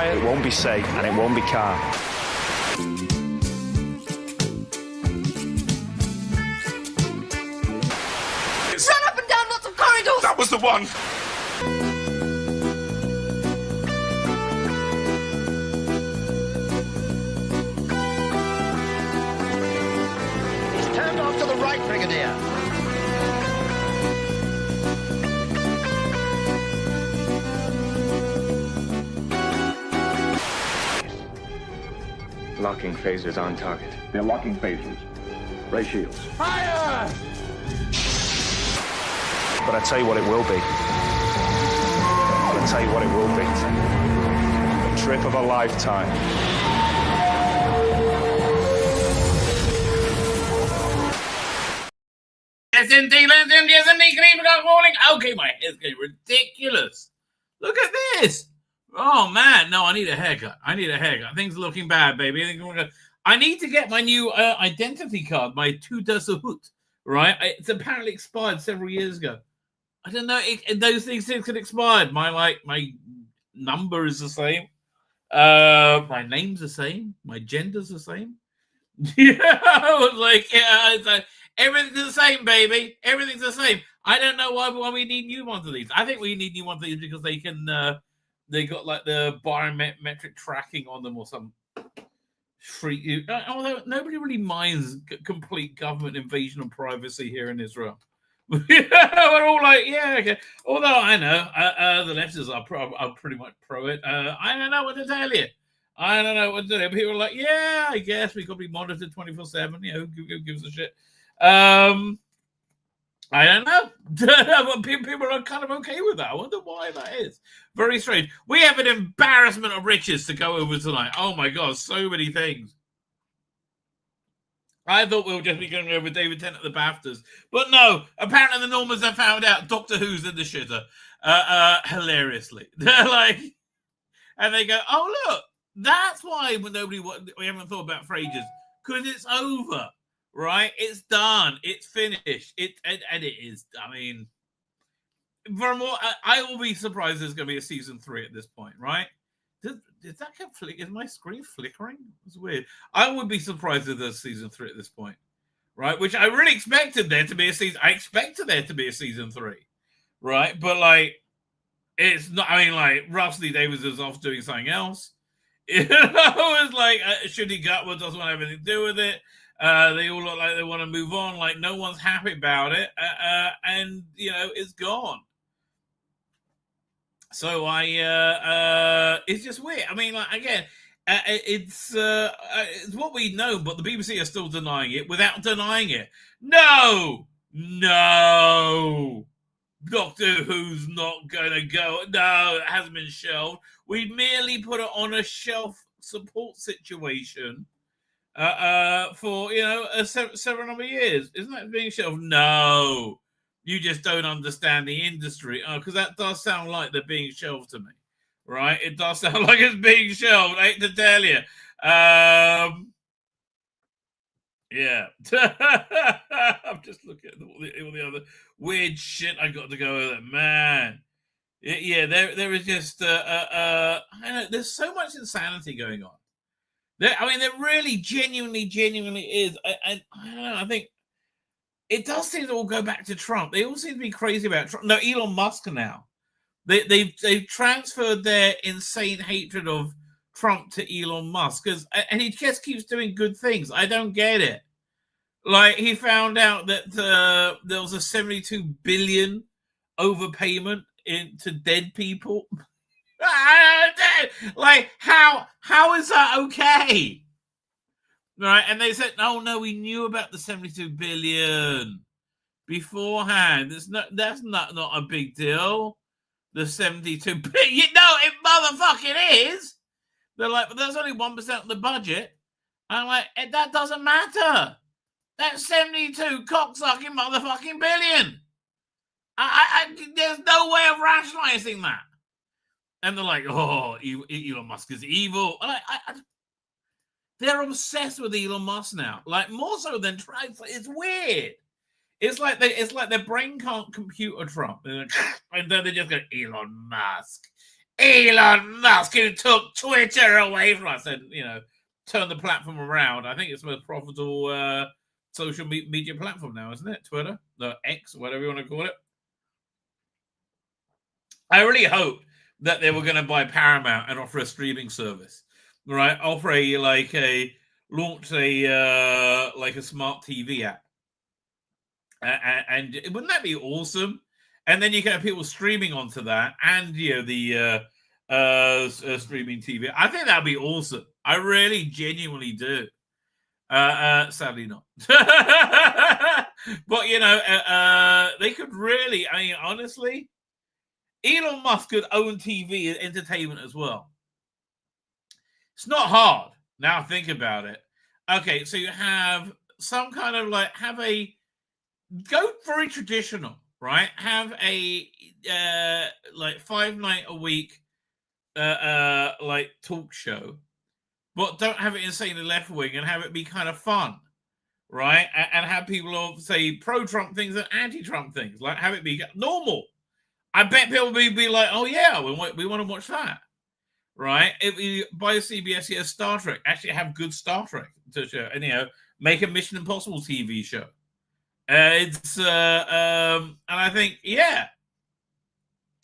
quiet, it won't be safe, and it won't be calm. Run up and down lots of corridors! That was the one! It's turned off to the right, Brigadier. Locking phasers on target. They're locking phasers. Ray shields. Fire! But I tell you what it will be. I'll tell you what it will be. The trip of a lifetime. Okay, my head's getting ridiculous. Look at this. Oh, man. No, I need a haircut. Things are looking bad, baby. I need to get my new identity card, my Tudasahut, right? It's apparently expired several years ago. I don't know. Those things could expire. My number is the same. My name's the same. My gender's the same. It's like everything's the same, baby. Everything's the same. I don't know why we need new ones of these. I think we need new ones of these because they can. They got like the biometric tracking on them or some freak. Although nobody really minds complete government invasion of privacy here in Israel. We're all like, yeah, okay. Although I know the leftists are pretty much pro it. I don't know what to tell you. I don't know what to do. People are like, yeah, I guess we could be monitored 24/7. You know, who gives a shit? I don't know. People are kind of okay with that. I wonder why that is. Very strange. We have an embarrassment of riches to go over tonight. Oh my God, so many things. I thought we were just be going over David Tennant at the BAFTAs. But no, apparently the Normies have found out Doctor Who's in the shitter. Hilariously. They're like, and they go, oh, look, that's why we haven't thought about for ages. Because it's over. Right, it's done. It's finished. And it is. I mean, from what I will be surprised there's going to be a season 3 at this point. Right? Did that get flick? Is my screen flickering? It's weird. I would be surprised if there's season 3 at this point. Right? Which I really expected there to be a season. I expected there to be a season 3. Right? But like, it's not. I mean, like, Rusty Davies is off doing something else. You know, it's like Shitty Gutwood doesn't want to have anything to do with it. They all look like they want to move on. Like no one's happy about it, and you know it's gone. So it's just weird. I mean, like again, it's what we know, but the BBC are still denying it without denying it. No, Doctor Who's not gonna go. No, it hasn't been shelved. We merely put it on a shelf support situation. For several number of years, isn't that being shelved? No, you just don't understand the industry. Because that does sound like they're being shelved to me, right? It does sound like it's being shelved. I hate to tell you. Yeah, I'm just looking at all the other weird shit I got to go with it, man. Yeah, there is just I know there's so much insanity going on. There really genuinely is. I don't know. I think it does seem to all go back to Trump. They all seem to be crazy about Trump. No, Elon Musk now. They've transferred their insane hatred of Trump to Elon Musk and he just keeps doing good things. I don't get it. Like he found out that there was a 72 billion overpayment to dead people. Like how is that okay? Right? And they said, no, we knew about the 72 billion beforehand. That's not a big deal. The 72 billion, it motherfucking is. They're like, but there's only 1% of the budget. I'm like, that doesn't matter. That's 72 cocksucking motherfucking billion. There's no way of rationalizing that. And they're like, oh, Elon Musk is evil. They're obsessed with Elon Musk now, like more so than Trump. It's weird. It's like their brain can't compute a Trump, and then they just go Elon Musk. Elon Musk, who took Twitter away from us and, turned the platform around. I think it's the most profitable social media platform now, isn't it? Twitter, the X, whatever you want to call it. I really hoped that they were going to buy Paramount and offer a streaming service, right? Launch a smart TV app, and wouldn't that be awesome? And then you can have people streaming onto that, and the streaming TV. I think that'd be awesome. I really, genuinely do. Sadly not. But they could really. I mean, honestly, Elon Musk could own TV and entertainment as well. It's not hard. Now think about it. Okay, so you have some kind of go very traditional, right? Have a 5 night a week talk show, but don't have it insanely left wing and have it be kind of fun, right? And have people say pro-Trump things and anti-Trump things. Like have it be normal. I bet people will be like, oh yeah, we want to watch that, right? If you buy CBS here, Star Trek, actually have good Star Trek to show, and make a Mission Impossible TV show. And I think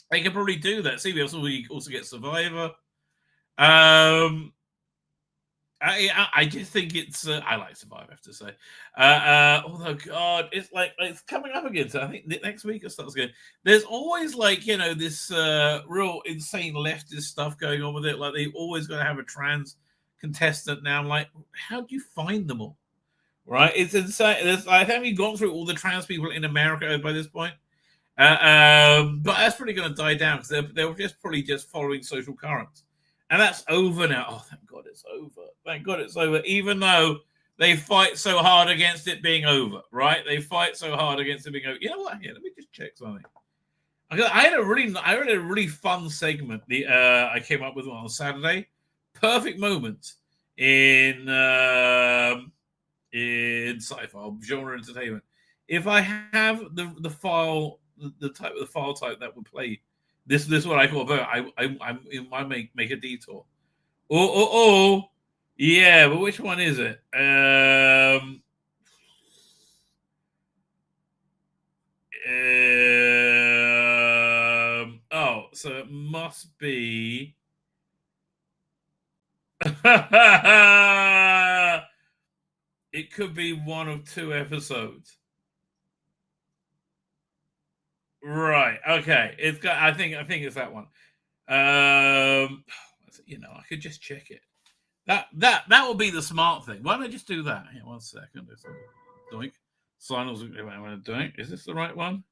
they can probably do that. CBS will also get Survivor. I just think it's I like Survivor, I have to say. Although God, it's it's coming up again. So I think next week it starts again. There's always this real insane leftist stuff going on with it. Like they've always got to have a trans contestant now. I'm like, how do you find them all? Right? It's insane. I think we've gone through all the trans people in America by this point. But that's probably going to die down because they're just probably just following social currents. And that's over now. Oh, thank God it's over. Thank God it's over. Even though they fight so hard against it being over, right? They fight so hard against it being over. You know what? Here, let me just check something. I had a really fun segment. I came up with one on Saturday. Perfect moments in sci-fi genre entertainment. If I have the file, the file type that would play. This is what I call a vote. I make a detour. Yeah, but which one is it? So it must be. It could be one of 2 episodes. Right. Okay. It's got. I think it's that one. I could just check it. That will be the smart thing. Why don't I just do that? Here, 1 second. Doink. Signals. I'm going to doink. Is this the right one?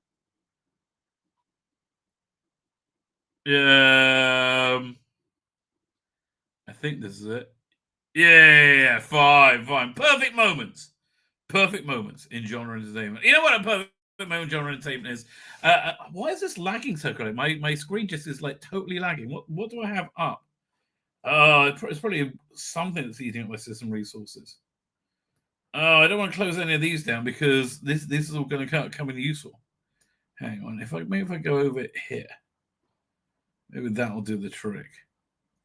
Yeah. I think this is it. Yeah. Fine. Perfect moments in genre entertainment. You know what a perfect moment genre entertainment is? Why is this lagging so quickly? My screen just is totally lagging. What do I have up? It's probably something that's eating up my system resources. I don't want to close any of these down because this is all going to come in useful. Hang on, if I go over here, maybe that'll do the trick.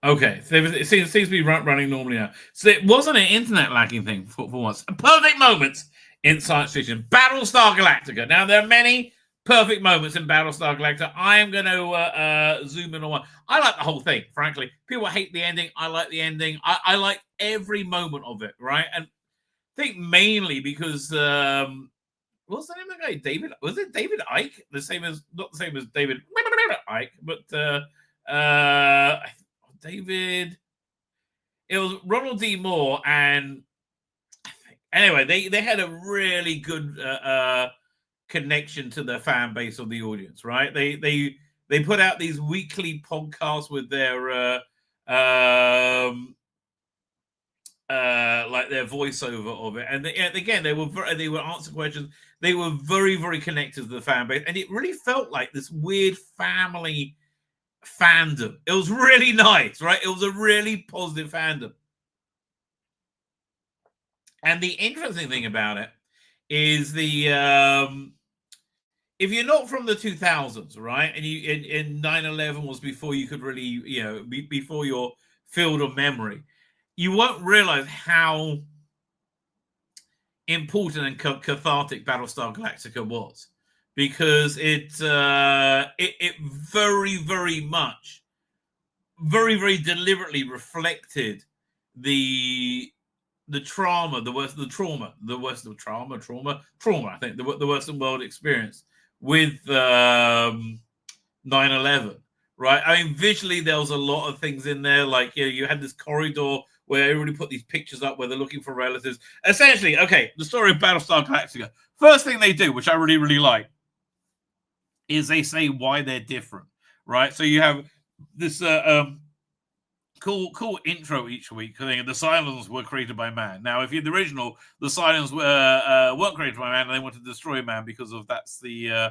Okay, so it seems to be running normally now. So it wasn't an internet lagging thing for once. Perfect moments in science fiction. Battlestar Galactica. Now, there are many perfect moments in Battlestar Galactica. I am going to zoom in on one. I like the whole thing, frankly. People hate the ending. I like the ending. I like every moment of it, right? And I think mainly because what's the name of the guy? David? Was it David Icke? Not the same as David Icke, but David. It was Ronald D. Moore, and anyway, they had a really good connection to the fan base of the audience, right? They put out these weekly podcasts with their their voiceover of it, and again they would answer questions. They were very, very connected to the fan base, and it really felt like this weird family fandom. It was really nice, right? It was a really positive fandom. And the interesting thing about it is if you're not from the 2000s, right, and you in 9/11 was before you could really, before your field of memory, you won't realize how important and cathartic Battlestar Galactica was, because it very, very much, very, very deliberately reflected the trauma, the Western world experience with 9/11, right? I mean, visually, there was a lot of things in there. Like, you had this corridor where everybody put these pictures up where they're looking for relatives. Essentially, okay, the story of Battlestar Galactica. First thing they do, which I really, really like, is they say why they're different, right? So you have this cool intro each week. I think the Cylons were created by man. Now, if you're the original, the Cylons weren't created by man, and they want to destroy man because of that's the.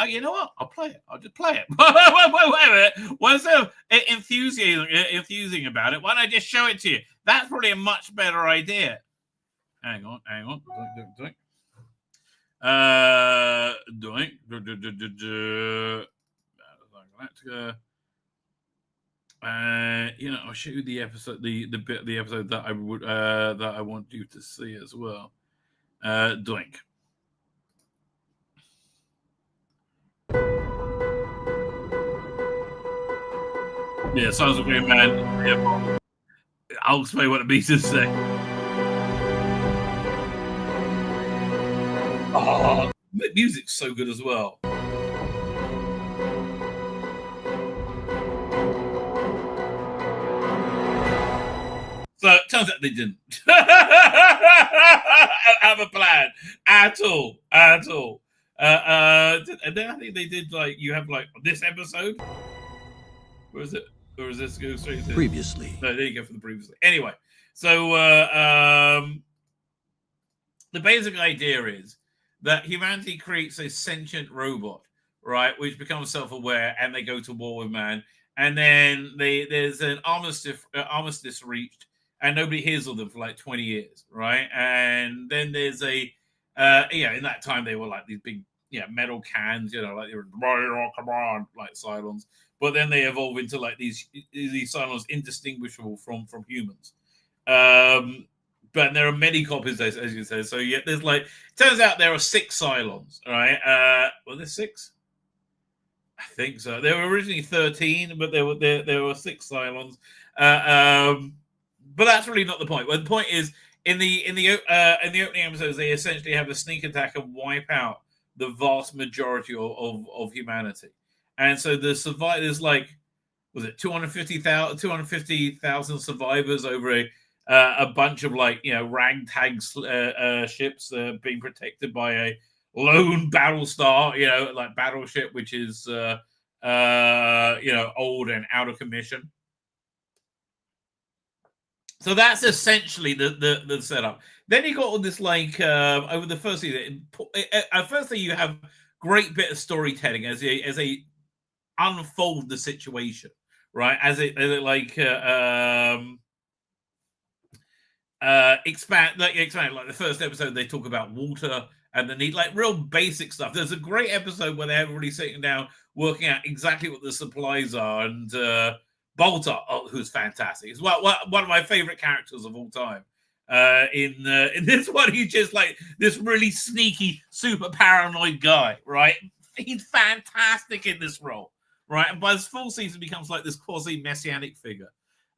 You know what? I'll play it. I'll just play it. Wait a minute. Instead of enthusing about it, why don't I just show it to you? That's probably a much better idea. Hang on. Doink. Galactica. I'll show you the episode, the episode that I would that I want you to see as well. Doink. Yeah, sounds okay, man. Yeah, I'll explain what it means in a sec. Oh, the music's so good as well. So it turns out they didn't have a plan at all. And then I think they did, like, you have like this episode. Where is it? Or is this go straight to previously? No, there you go for the previously. Anyway, so the basic idea is that humanity creates a sentient robot, right, which becomes self-aware, and they go to war with man. And then there's an armistice reached, and nobody hears of them for like 20 years, right? And then there's in that time they were like these big, metal cans, like they were come on, like Cylons. But then they evolve into like these Cylons indistinguishable from humans. But there are many copies, as you say. So there's like, turns out there are 6 Cylons, right? Were there 6? I think so. There were originally 13, but there were 6 Cylons. But that's really not the point. Well, the point is, in the opening episodes, they essentially have a sneak attack and wipe out the vast majority of humanity. And so the survivors, like, was it 250,000 survivors over a bunch of, like, ragtag ships being protected by a lone Battlestar, like battleship, which is old and out of commission. So that's essentially the setup. Then you got all this, like, over the first season. Firstly, you have great bit of storytelling as a unfold the situation, right? As it like expand like the first episode, they talk about water and the need, like, real basic stuff. There's a great episode where they're everybody sitting down working out exactly what the supplies are, and Bolter, who's fantastic, is one of my favorite characters of all time. In this one, he's just like this really sneaky, super paranoid guy, right? He's fantastic in this role, right? And by this full season, becomes like this quasi messianic figure.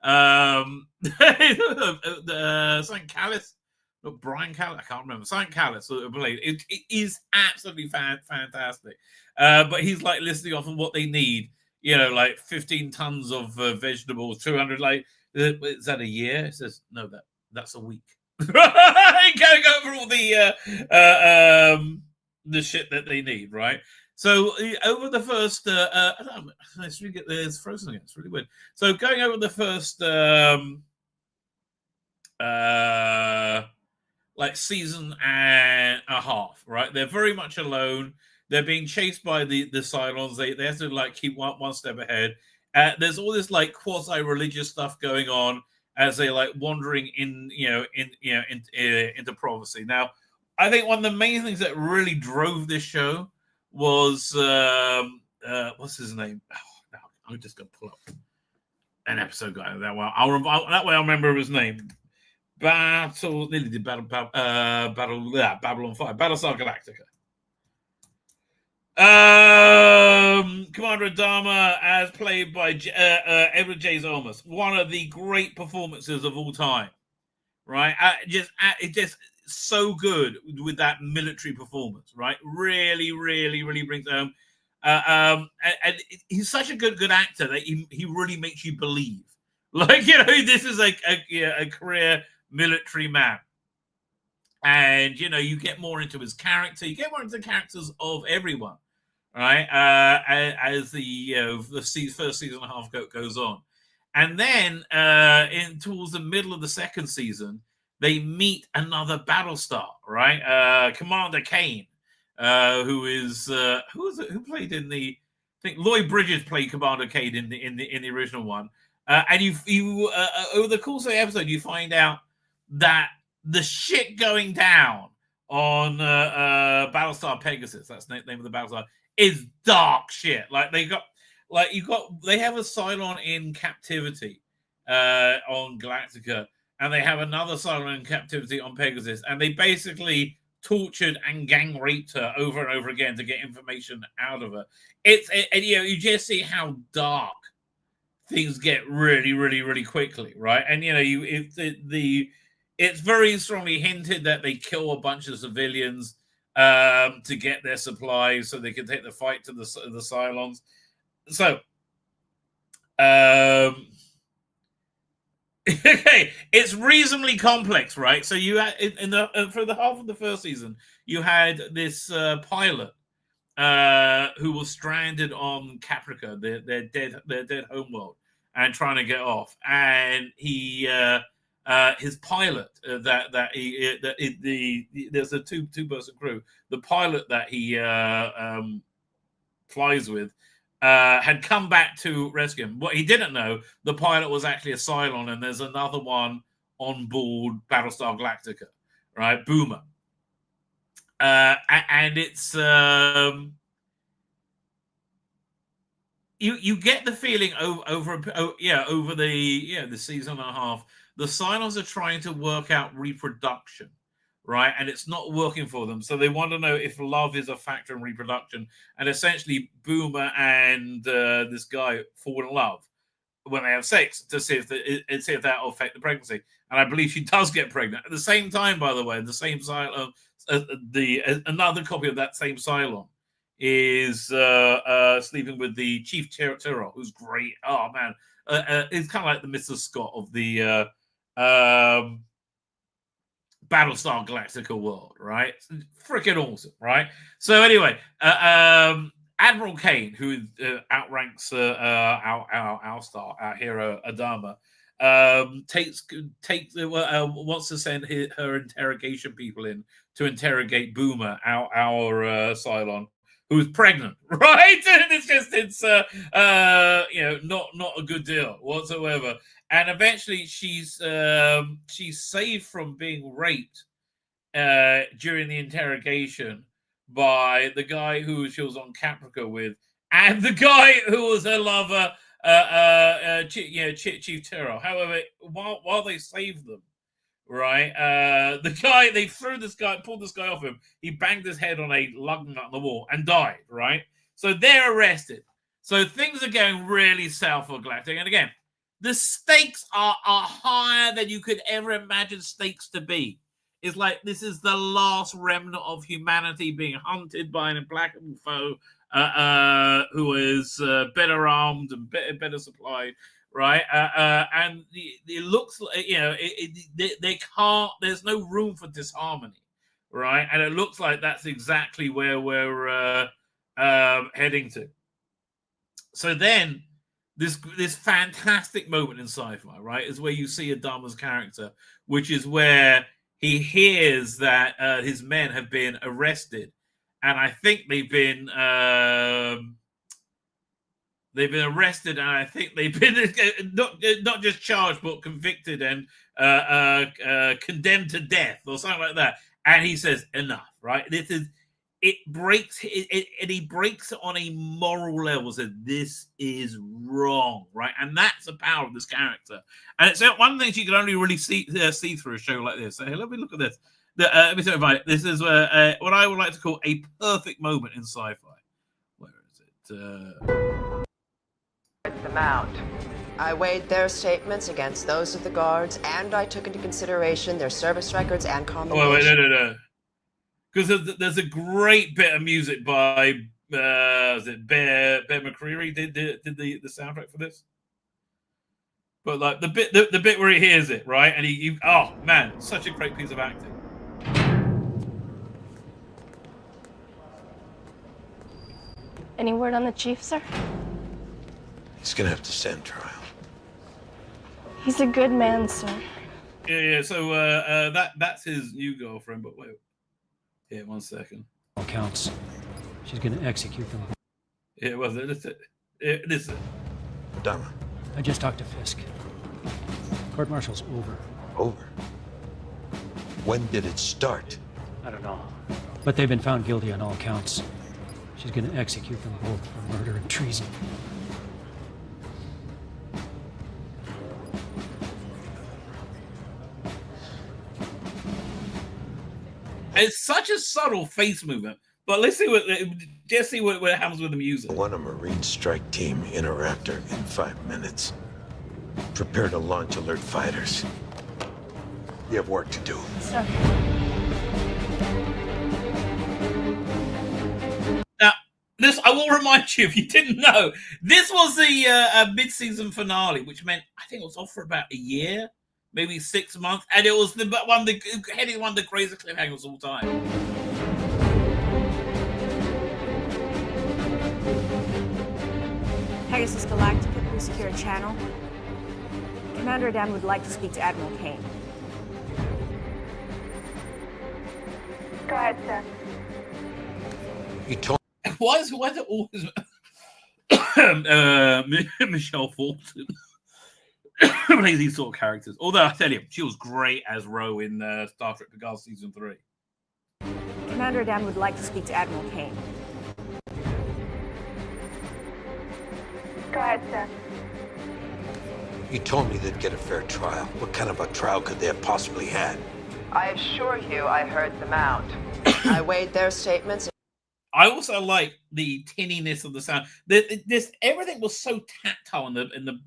Something Callis, not Brian Callis, I can't remember. Something Callis, it is absolutely fantastic. But he's like listing off of what they need. Like 15 tons of vegetables, 200. Like, is that a year? It says no, that's a week. Going over all the shit that they need, right? So over the first, it's frozen again. It's really weird. So going over the first, like, season and a half, right? They're very much alone. They're being chased by the Cylons. They have to, like, keep one step ahead. There's all this, like, quasi-religious stuff going on as they, like, wandering into prophecy. Now, I think one of the main things that really drove this show was what's his name? Oh, no, I'm just gonna pull up an episode guy that way. That way I'll remember his name. Babylon 5, Battlestar Galactica. Commander Adama, as played by Edward J. Olmos, one of the great performances of all time. Right, it just so good with that military performance. Right, really brings it home. And he's such a good actor that he really makes you believe. Like, this is a career military man. And, you get more into his character. You get more into the characters of everyone, right? As the first season and a half goes on. And then towards the middle of the second season, they meet another Battlestar, right? Commander Kane, who played in the... I think Lloyd Bridges played Commander Kane in the original one. And you over the course of the episode, you find out that the shit going down on Battlestar Pegasus, that's the name of the Battlestar, is dark shit. Like they have a Cylon in captivity on Galactica, and they have another Cylon in captivity on Pegasus, and they basically tortured and gang raped her over and over again to get information out of her. And you just see how dark things get really quickly, right? And it's very strongly hinted that they kill a bunch of civilians to get their supplies so they can take the fight to the Cylons. So, okay, it's reasonably complex, right? So you had for the half of the first season, you had this pilot who was stranded on Caprica, their dead homeworld, and trying to get off. And he his pilot there's a two-person crew. The pilot that he flies with had come back to rescue him. What he didn't know, the pilot was actually a Cylon, and there's another one on board Battlestar Galactica, right? Boomer. And it's you get the feeling over the season and a half, the Cylons are trying to work out reproduction, right? And it's not working for them. So they want to know if love is a factor in reproduction. And essentially, Boomer and this guy fall in love when they have sex to see if that will affect the pregnancy. And I believe she does get pregnant. At the same time, by the way, the same Cylon, another copy of that same Cylon is sleeping with the Chief Tyrrell, who's great. Oh, man. It's kind of like the Mr. Scott of the Battlestar Galactica world, right? Freaking awesome, right? So anyway, Admiral Kane, who outranks our hero Adama, wants to send her interrogation people in to interrogate Boomer, our Cylon, who's pregnant, right? And it's not a good deal whatsoever. And eventually she's saved from being raped during the interrogation by the guy who she was on Caprica with, and the guy who was her lover, Chief Tyrrell. However, while they saved them, right, they pulled this guy off him. He banged his head on a lug nut on the wall and died, right? So they're arrested. So things are going really south for Galactic. And again, the stakes are higher than you could ever imagine stakes to be. It's like this is the last remnant of humanity being hunted by an implacable foe who is better armed and better supplied, right? And it looks like, they can't. There's no room for disharmony, right? And it looks like that's exactly where we're heading to. So then, this fantastic moment in sci-fi, right, is where you see Adama's character, which is where he hears that his men have been arrested, and I think they've been arrested, and I think they've been not just charged but convicted and condemned to death or something like that. And he says, "Enough!" Right? This is it breaks it, and he breaks it on a moral level. So this is wrong, right? And that's the power of this character. And it's one of the things you can only really see through a show like this. So let me look at this. Let me tell you about it. This is what I would like to call a perfect moment in sci-fi. Where is it? The mount. I weighed their statements against those of the guards, and I took into consideration their service records and commendations. Oh, wait, no. Because there's a great bit of music by is it Bear McCreary did the soundtrack for this. But like the bit where he hears it, right, and he oh man, such a great piece of acting. Any word on the chief, sir? He's gonna have to stand trial. He's a good man, sir. Yeah. So that's his new girlfriend. But wait, yeah, 1 second. All counts. She's gonna execute them. Yeah, was it? Listen. Donna. I just talked to Fisk. Court-martial's over. Over? When did it start? I don't know. But they've been found guilty on all counts. She's gonna execute them both for murder and treason. It's such a subtle face movement, but let's see what happens with the music. I want a Marine strike team in a Raptor in 5 minutes. Prepare to launch alert fighters. You have work to do. Sir. Now, this I will remind you, if you didn't know, this was the mid-season finale, which meant I think it was off for about a year. Maybe 6 months, and it was one of the crazy cliffhangers of all time. Pegasus Galactica, please secure a channel. Commander Adam would like to speak to Admiral Kane. Go ahead, sir. You told Why is it always Michelle Fulton? Plays these sort of characters. Although I tell you, she was great as Ro in Star Trek Picard season 3. Commander Adam would like to speak to Admiral Kane. Go ahead, sir. You told me they'd get a fair trial. What kind of a trial could they have possibly had? I assure you, I heard them out. I weighed their statements. I also like the tinniness of the sound. This everything was so tactile in the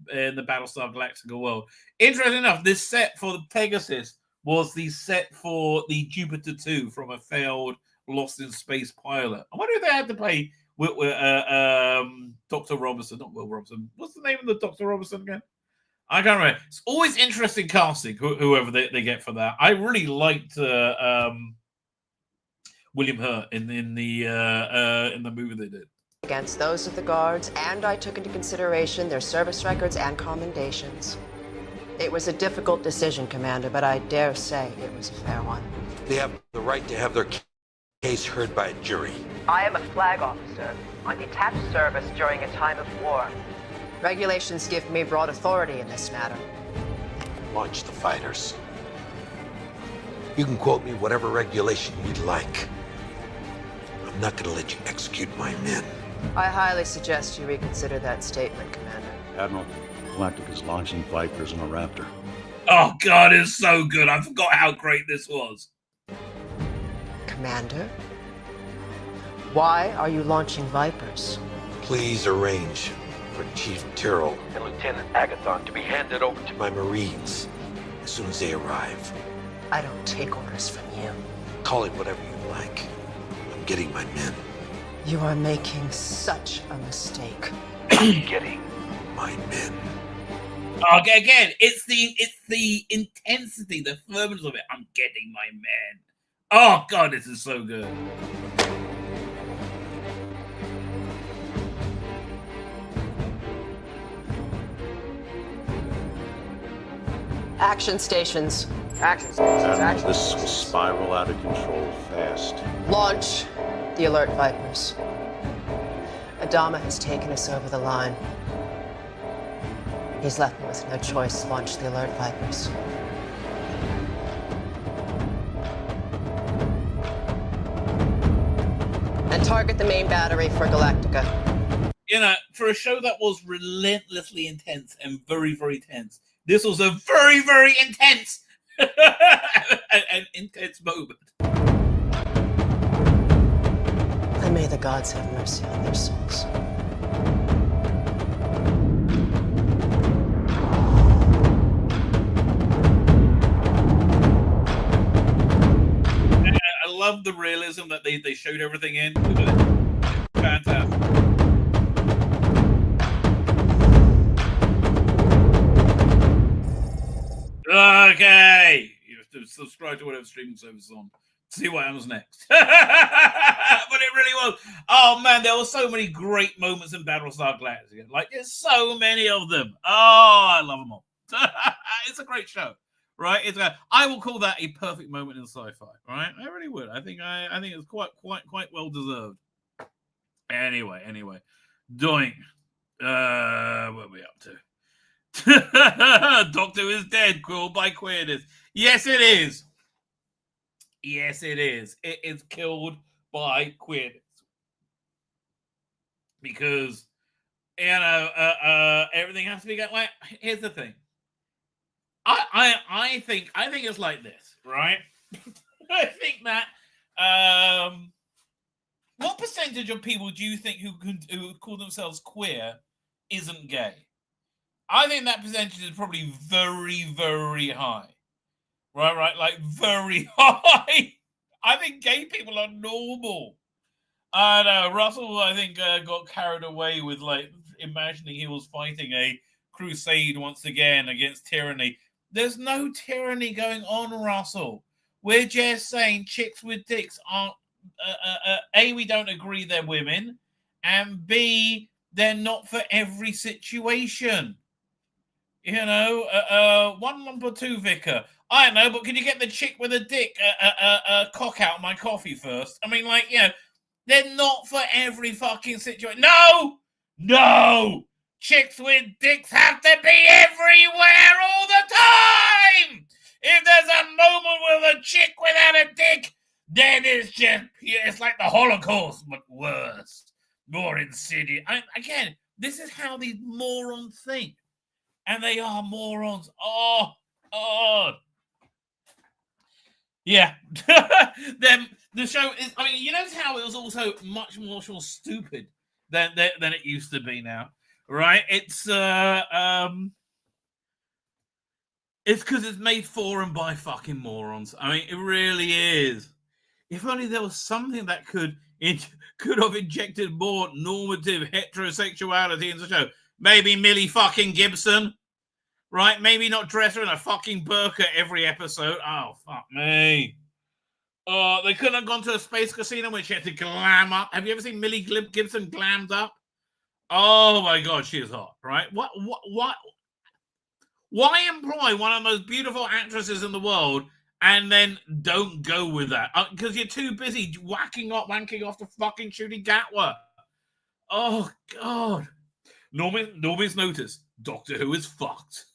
Battlestar Galactica world. Interesting enough, this set for the Pegasus was the set for the Jupiter 2 from a failed Lost in Space pilot. I wonder if they had to play with Dr. Robertson, not Will Robinson. What's the name of the Dr. Robertson again? I can't remember. It's always interesting casting, whoever they get for that. I really liked William Hurt in the movie they did. Against those of the guards, and I took into consideration their service records and commendations. It was a difficult decision, Commander, but I dare say it was a fair one. They have the right to have their case heard by a jury. I am a flag officer on detached service during a time of war. Regulations give me broad authority in this matter. Launch the fighters. You can quote me whatever regulation you'd like. I'm not going to let you execute my men. I highly suggest you reconsider that statement, Commander. Admiral, Galactic is launching Vipers in a Raptor. Oh, God, it's so good. I forgot how great this was. Commander? Why are you launching Vipers? Please arrange for Chief Tyrrell and Lieutenant Agathon to be handed over to my Marines as soon as they arrive. I don't take orders from you. Call it whatever you like. I'm getting my men. You are making such a mistake. I'm getting my men. Oh, again, it's the intensity, the firmness of it. I'm getting my men. Oh, God, this is so good. Action stations. Action stations. Admiral, this will spiral out of control fast. Launch the alert Vipers. Adama has taken us over the line. He's left me with no choice. Launch the alert Vipers. Target the main battery for Galactica. You know, for a show that was relentlessly intense and very, very tense, this was a very, very intense an intense moment. And may the gods have mercy on their souls. I love the realism that they showed everything in. Look at it. Fantastic. Okay. You have to subscribe to whatever streaming service is on. See what happens next. But it really was. Oh, man, there were so many great moments in Battlestar Galactica. Like, there's so many of them. Oh, I love them all. It's a great show. Right, I will call that a perfect moment in sci-fi. Right, I really would. I think it's quite well deserved. Anyway, doing. What are we up to? Doctor is dead, killed by queerness. Yes, it is. Yes, it is. It is killed by queerness because everything has to be like. Here's the thing. I think it's like this, right? I think that what percentage of people do you think who call themselves queer isn't gay? I think that percentage is probably very, very high. Right, like very high. I think gay people are normal. I know Russell, I think, got carried away with like imagining he was fighting a crusade once again against tyranny. There's no tyranny going on, Russell. We're just saying chicks with dicks aren't, A, we don't agree they're women, and B, they're not for every situation. You know, one lump or two, Vicar. I don't know, but can you get the chick with a dick cock out my coffee first? I mean, like, you know, they're not for every fucking situation. No! Chicks with dicks have to be everywhere all the time! If there's a moment with a chick without a dick, then it's like the Holocaust, but worse. More insidious. Again, this is how these morons think. And they are morons. Oh. Yeah. The show is, I mean, you notice how it was also much more stupid than it used to be now. Right, it's because it's made for and by fucking morons. I mean, it really is. If only there was something that could have injected more normative heterosexuality into the show. Maybe Millie fucking Gibson, right? Maybe not dress her in a fucking burqa every episode. Oh, fuck me. They couldn't have gone to a space casino where she had to glam up. Have you ever seen Millie Gibson glammed up? Oh my God, she is hot, right? What? Why employ one of the most beautiful actresses in the world and then don't go with that? Because you're too busy wanking off the fucking shooting Gatwa. Oh God. Normies notice. Doctor Who is fucked.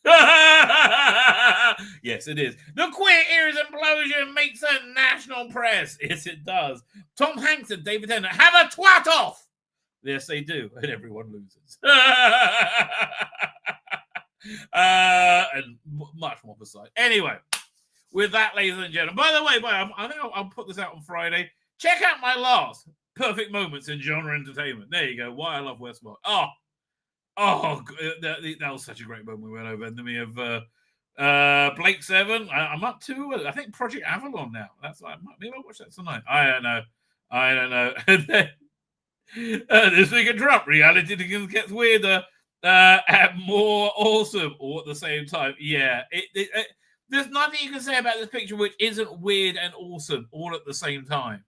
Yes, it is. The queer ears implosion makes a national press. Yes, it does. Tom Hanks and David Tennant have a twat off. Yes, they do, and everyone loses. And much more beside. Anyway, with that, ladies and gentlemen. By the way, I think I'll put this out on Friday. Check out my last perfect moments in genre entertainment. There you go. Why I love Westworld. That was such a great moment we went over. And then we have Blake 7. I'm up to, I think, Project Avalon now. Maybe I'll watch that tonight. I don't know. And then, this week in Trump, reality gets weirder and more awesome all at the same time. Yeah, there's nothing you can say about this picture which isn't weird and awesome all at the same time.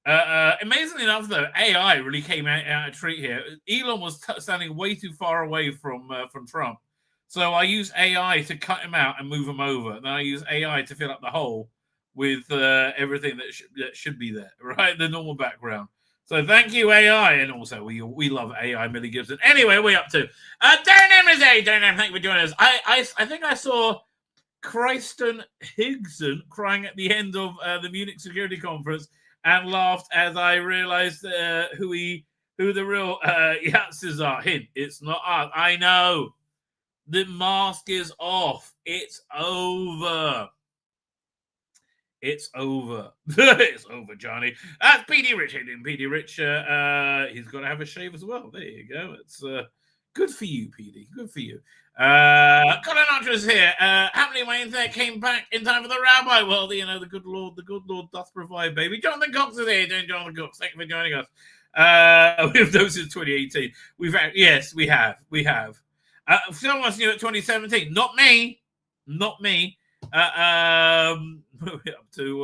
Amazingly enough, though, AI really came out a treat here. Elon was standing way too far away from Trump, so I used AI to cut him out and move him over. And then I used AI to fill up the hole with everything that should be there, right? The normal background. So thank you, AI, and also we love AI, Millie Gibson. Anyway, we're up to Darren Emmer's Darren, thank you for joining us. I think I saw Kristen Higson crying at the end of the Munich Security Conference, and laughed as I realized who the real Yatzes are. Hint, it's not us. I know. The mask is off. It's over. It's over. It's over, Johnny. That's PD Rich. PD Rich, he's got to have a shave as well. There you go. It's good for you, PD. Good for you. Got an actress here. Happily, my internet came back in time for the Rabbi. Well, the good Lord doth provide, baby. Jonathan Cox is here. Jonathan Cox, thank you for joining us. We've done since 2018. Yes, we have. Some of us knew it 2017. Not me. What are we up to?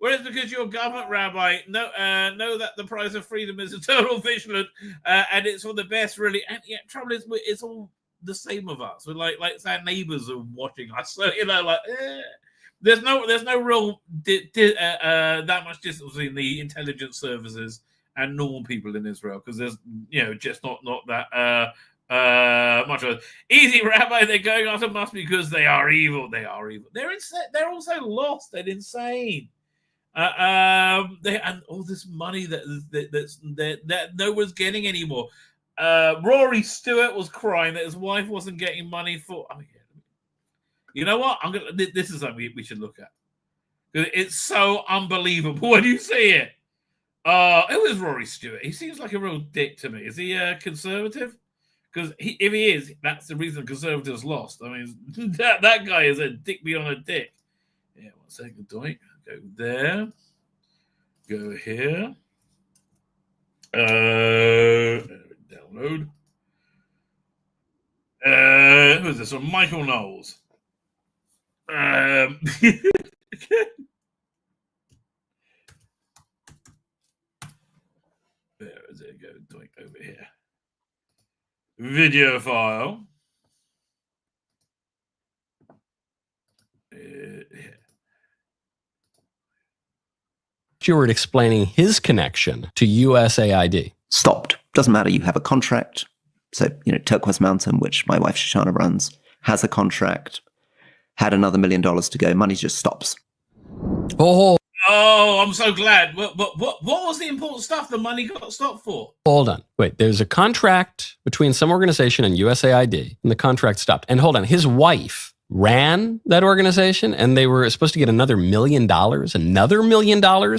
Well, it's because you're government, Rabbi. Know that the price of freedom is eternal vigilant, and it's for the best, really. And yeah, trouble is, it's all the same of us. We're like our neighbors are watching us, so there's no real that much distance between the intelligence services and normal people in Israel, because there's just not that. Much of it. Easy, Rabbi. They're going after Musk because they are evil. They're They're also lost and insane. And all this money that no one's getting anymore. Rory Stewart was crying that his wife wasn't getting money for. Oh, yeah. You know what? This is something we should look at. It's so unbelievable when you see it. Who is Rory Stewart? He seems like a real dick to me. Is he conservative? Because if he is, that's the reason Conservatives lost. I mean, that guy is a dick beyond a dick. Yeah, 1 second, doink. Go there. Go here. Download. Who is this one? Michael Knowles. There is it. Go doink over here. Video file. Stewart explaining his connection to USAID. Stopped. Doesn't matter. You have a contract. So, Turquoise Mountain, which my wife Shoshana runs, has a contract. Had another $1 million to go. Money just stops. Oh, I'm so glad. What was the important stuff the money got stopped for? Hold on. Wait, there's a contract between some organization and USAID, and the contract stopped. And hold on, his wife ran that organization, and they were supposed to get another $1 million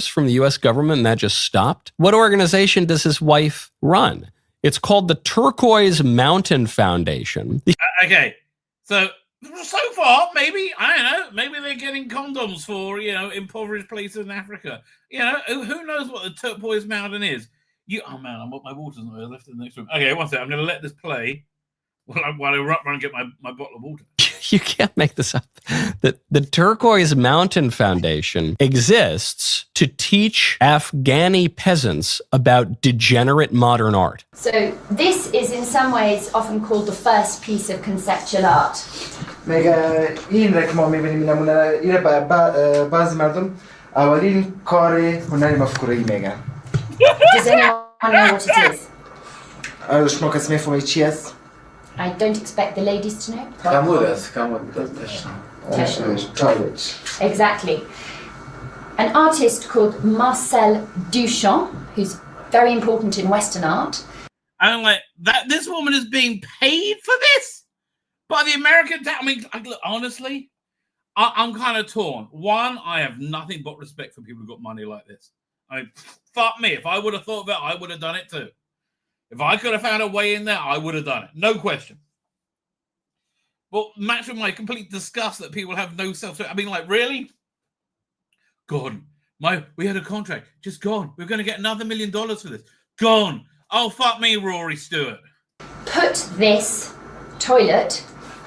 from the U.S. government, and that just stopped? What organization does his wife run? It's called the Turquoise Mountain Foundation. Okay, so far, maybe, I don't know, maybe they're getting condoms for, impoverished places in Africa. Who knows what the Turquoise Mountain is? Oh man, my water's not there, left in the next room. Okay, one second, I'm going to let this play while I run and get my bottle of water. You can't make this up. The Turquoise Mountain Foundation exists to teach Afghani peasants about degenerate modern art. So this is in some ways often called the first piece of conceptual art. Does anyone know what it is? I don't expect the ladies to know. Exactly. An artist called Marcel Duchamp, who's very important in Western art. I'm like, that this woman is being paid for this by the American. Honestly, I'm kind of torn. One, I have nothing but respect for people who got money like this. Fuck me. If I would have thought of it, I would have done it too. If I could have found a way in there, I would have done it. No question. Well, match with my complete disgust that people have no self. Really? Gone. We had a contract. Just gone. We're going to get another $1 million for this. Gone. Oh, fuck me, Rory Stewart. Put this toilet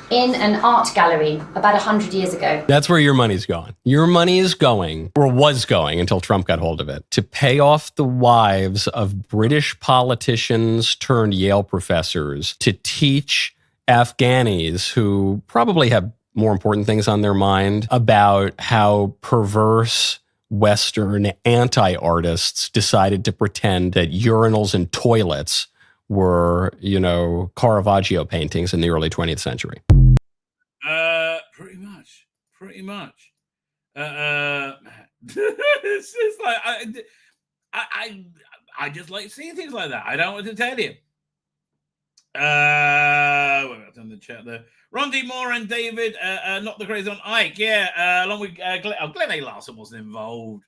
in an art gallery about 100 years ago. That's where your money's going. Your money is going, or was going until Trump got hold of it, to pay off the wives of British politicians turned Yale professors to teach Afghanis who probably have more important things on their mind about how perverse Western anti-artists decided to pretend that urinals and toilets were, Caravaggio paintings in the early 20th century. Pretty much. It's just like I just like seeing things like that. I don't want to tell you. What's in the chat there? Ron D. Moore and David, not the crazy on Ike. Yeah, along with Glenn A. Larson wasn't involved.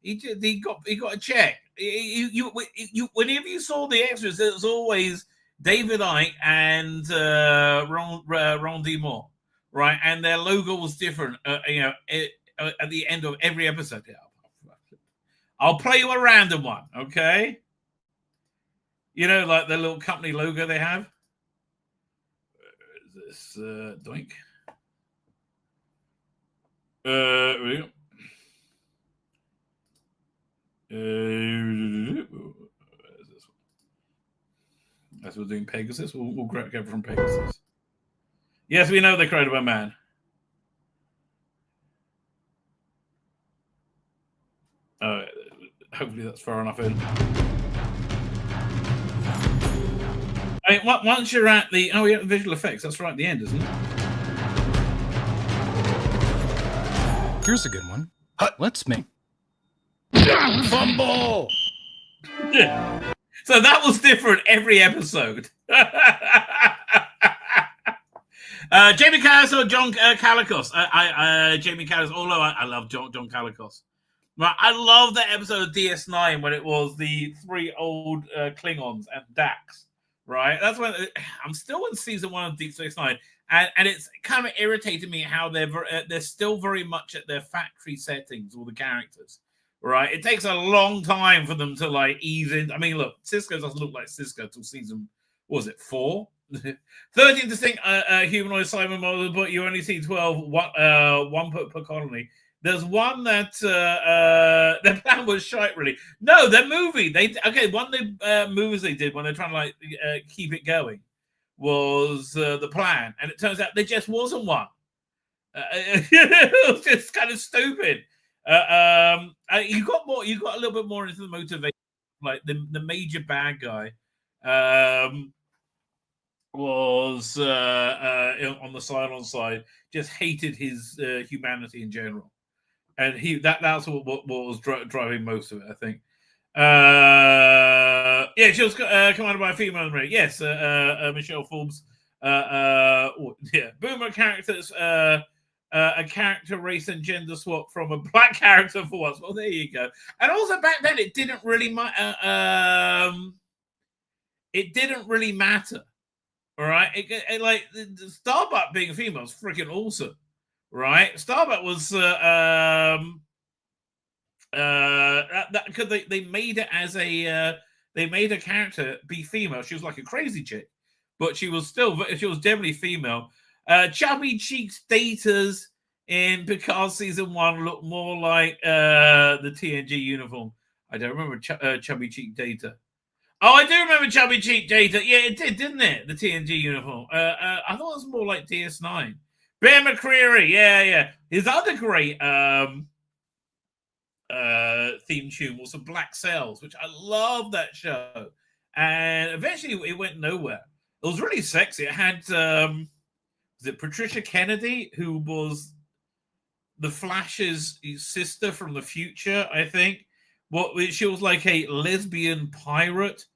He got a check. Whenever you saw the extras, it was always David Icke and Ron D. Moore, right? And their logo was different. At the end of every episode. Yeah, I'll play you a random one, okay? You know, like the little company logo they have. Is this doink? Here we go. As we're doing Pegasus, we'll grab it from Pegasus. Yes, we know they're created by man. Hopefully that's far enough in. I mean, once you're at the visual effects, that's right at the end, isn't it? Here's a good one. Let's make fumble. Yeah. So that was different every episode. Jamie Callis or John Calicos? Jamie Callis. Although I love John Calicos. Right, I love that episode of DS9 when it was the 3 old Klingons and Dax. Right, that's when I'm still in season 1 of Deep Space Nine, and it's kind of irritated me how they're still very much at their factory settings, all the characters. Right, it takes a long time for them to like ease in. I mean, look, Cisco doesn't look like Cisco till season, what was it, 4? 13 distinct humanoid Simon models, but you only see 12, one per colony. There's one that their plan was shite, really. No, their movie. One of the movies they did when they're trying to like keep it going was the plan, and it turns out there just wasn't one. It was just kind of stupid. You got a little bit more into the motivation. Like the major bad guy was on the Cylon side, just hated his humanity in general. And that's what was driving most of it, I think. Yeah, she was commanded by a female. Yes, Michelle Forbes. Yeah, Boomer characters. A character race and gender swap from a black character for once. Well, there you go. And also back then, it didn't really matter. It didn't really matter. All right, it like Starbuck being a female is freaking awesome. Right, Starbuck was because they made it as a they made a character be female. She was like a crazy chick, but she was definitely female. Chubby cheeks daters in Picard season 1 look more like the TNG uniform. I don't remember chubby cheek data. Oh, I do remember chubby cheek data. Yeah, it did, didn't it? The TNG uniform. I thought it was more like DS9. Bear McCreary, yeah. His other great theme tune was some Black Sails, which I love that show. And eventually it went nowhere. It was really sexy. It had was it Patricia Kennedy, who was the Flash's sister from the future, I think. She was like a lesbian pirate.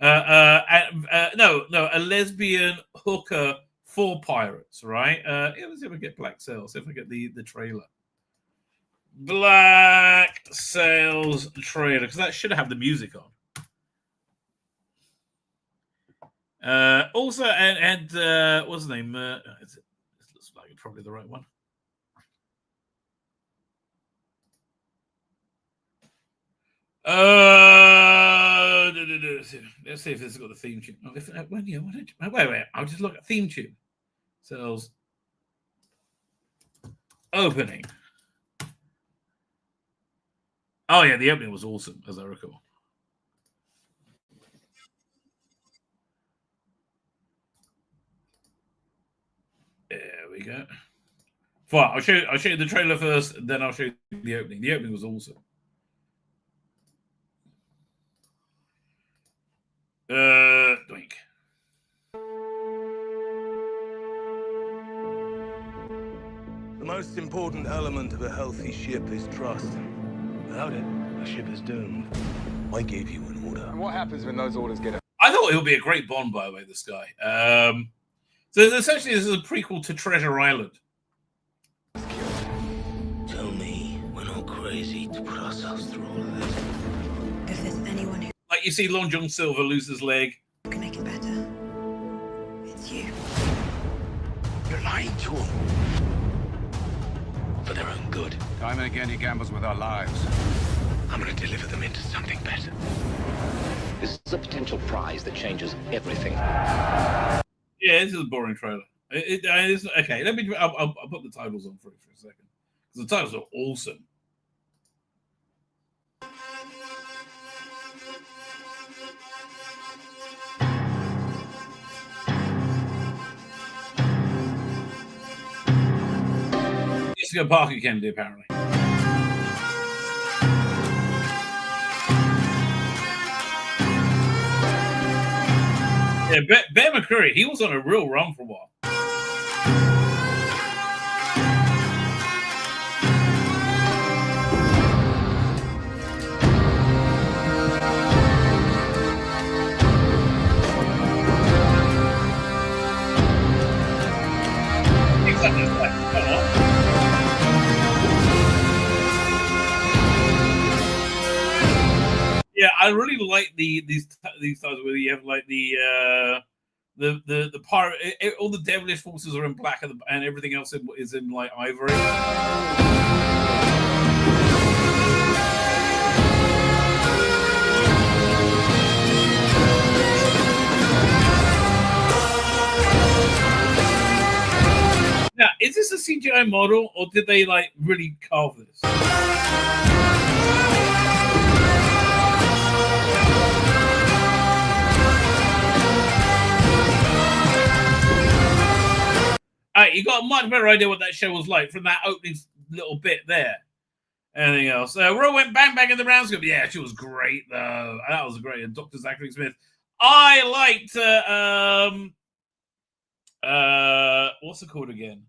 No, a lesbian hooker for pirates, right? Let's see if I get Black Sails, if I get the trailer. Black Sails trailer, because that should have the music on. Also, and what's the name? This looks like probably the right one. Let's see if this has got the theme tune. Oh, wait, I'll just look at theme tune. Sales opening. Oh yeah, the opening was awesome, as I recall. There we go. Fine, I'll show you the trailer first, then I'll show you the opening. The opening was awesome. Doink. The most important element of a healthy ship is trust. Without it, the ship is doomed. I gave you an order. And what happens when those orders get... I thought it would be a great Bond, by the way, this guy. So essentially, this is a prequel to Treasure Island. Tell me we're not crazy to put ourselves through all of this. If there's anyone who Like, you see Long John Silver lose his leg. can make it better, it's you. You're lying to them. For their own good. Time and again he gambles with our lives. I'm gonna deliver them into something better. This is a potential prize that changes everything. Yeah, this is a boring trailer. Okay, I'll put the titles on for a second. Because the titles are awesome. Jessica Parker Kennedy, apparently. Yeah, Bear McCreary, he was on a real run for a while. Exactly. Come on. Yeah, I really like these types where you have like the pirate, all the devilish forces are in black and everything else is in like ivory. Now, is this a CGI model or did they like really carve this? You got a much better idea what that show was like from that opening little bit there. Anything else? Ro went bang bang in the round scope. Yeah, she was great though. That was great. And Dr. Zachary Smith. I liked what's it called again?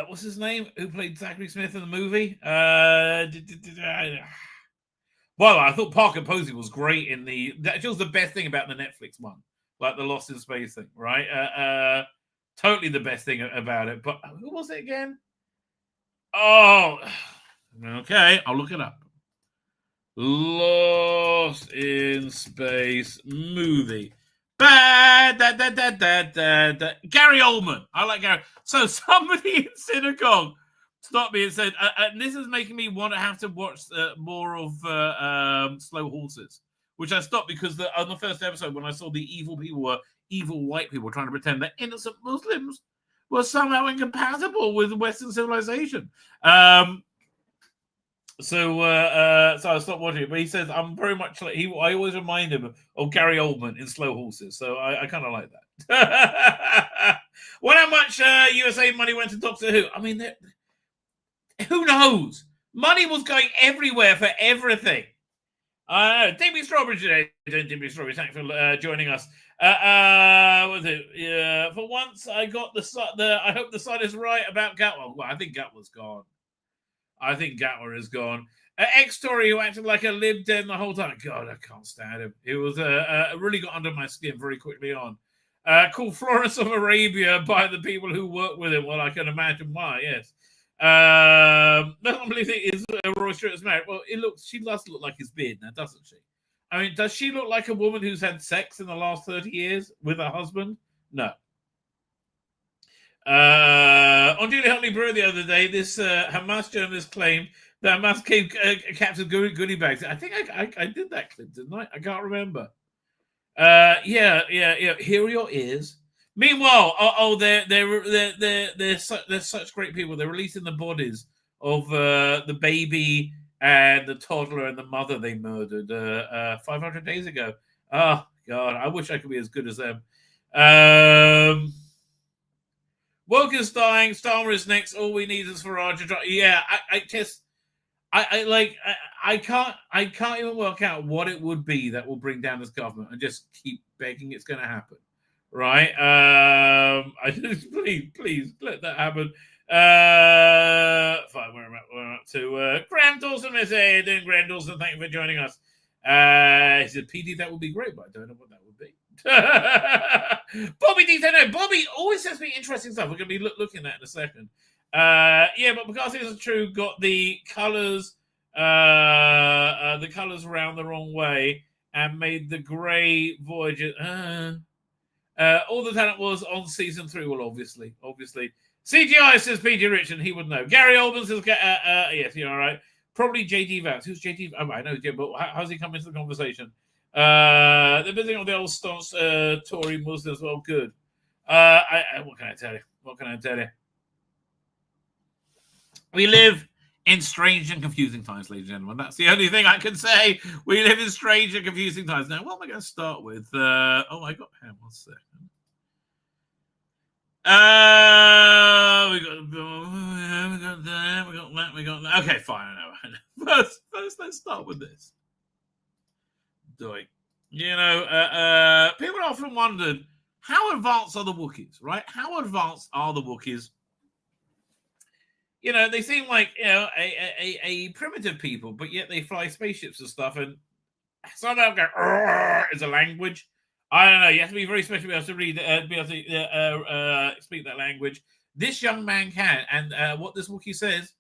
What's his name? Who played Zachary Smith in the movie? Well, I thought Parker Posey was great in that was the best thing about the Netflix one, like the Lost in Space thing, right? Totally the best thing about it. But who was it again? Oh, okay. I'll look it up. Lost in Space movie. Gary Oldman. I like Gary. So somebody in synagogue stopped me and said, and this is making me want to have to watch more of Slow Horses, which I stopped because on the first episode when I saw the evil people were evil white people trying to pretend that innocent Muslims were somehow incompatible with Western civilization. So I stopped watching it. But he says I'm very much like I always remind him of Gary Oldman in Slow Horses. So I kind of like that. Wonder how much USA money went to Doctor Who? I mean, who knows? Money was going everywhere for everything. Digby Strawberry today. Digby Strawberry, thanks for joining us. Was it? For once, I got I hope the side is right about Gatwa. Well, I think Gatwa's gone. I think Gatwa is gone. Ex-Tory who acted like a Lib Dem the whole time. God, I can't stand him. It was really got under my skin very quickly on. Called Florence of Arabia by the people who work with him. Well, I can imagine why. Yes. I don't believe it is Roy Stewart's married. Well, she does look like his beard now, doesn't she? I mean, does she look like a woman who's had sex in the last 30 years with her husband? No. On Julie Huntley Brewer the other day, this Hamas journalist claimed that Hamas gave captured goodie bags. I think I did that clip, didn't I? I can't remember. Yeah. Here are your ears. Meanwhile, they're such great people. They're releasing the bodies of the baby and the toddler and the mother they murdered 500 days ago. Oh God, I wish I could be as good as them. Woke is dying. Star Wars next. All we need is Farage. Yeah, I can't even work out what it would be that will bring down this government and just keep begging it's going to happen. Right? I just please let that happen. Fine, we're up to Graham Dawson. Doing Graham Dawson, thank you for joining us. He said, PD, that would be great, but I don't know what that would be. Bobby D, no, Bobby always says me interesting stuff. We're going to be looking at that in a second. Yeah, but because this is true, got the colours around the wrong way and made the grey Voyager. All the talent was on season 3. Well, obviously. CGI says PG Rich, and he would know. Gary Oldman says, yes, you're all right. Probably JD Vance. Who's JD? Oh, I know, but how's he come into the conversation? They're visiting all the old staunch Tory Muslims. Well, good. What can I tell you? We live in strange and confusing times, ladies and gentlemen. That's the only thing I can say. We live in strange and confusing times. Now, what am I going to start with? Oh, I got him. 1 second. We got that. Okay, fine. I know. First, let's start with this. Doing. People often wondered, how advanced are the Wookiees, right? How advanced are the Wookiees? They seem like, a primitive people, but yet they fly spaceships and stuff, and somehow go, is a language. I don't know. You have to be very special to be able to read, be able to speak that language. This young man can, and what this Wookiee says,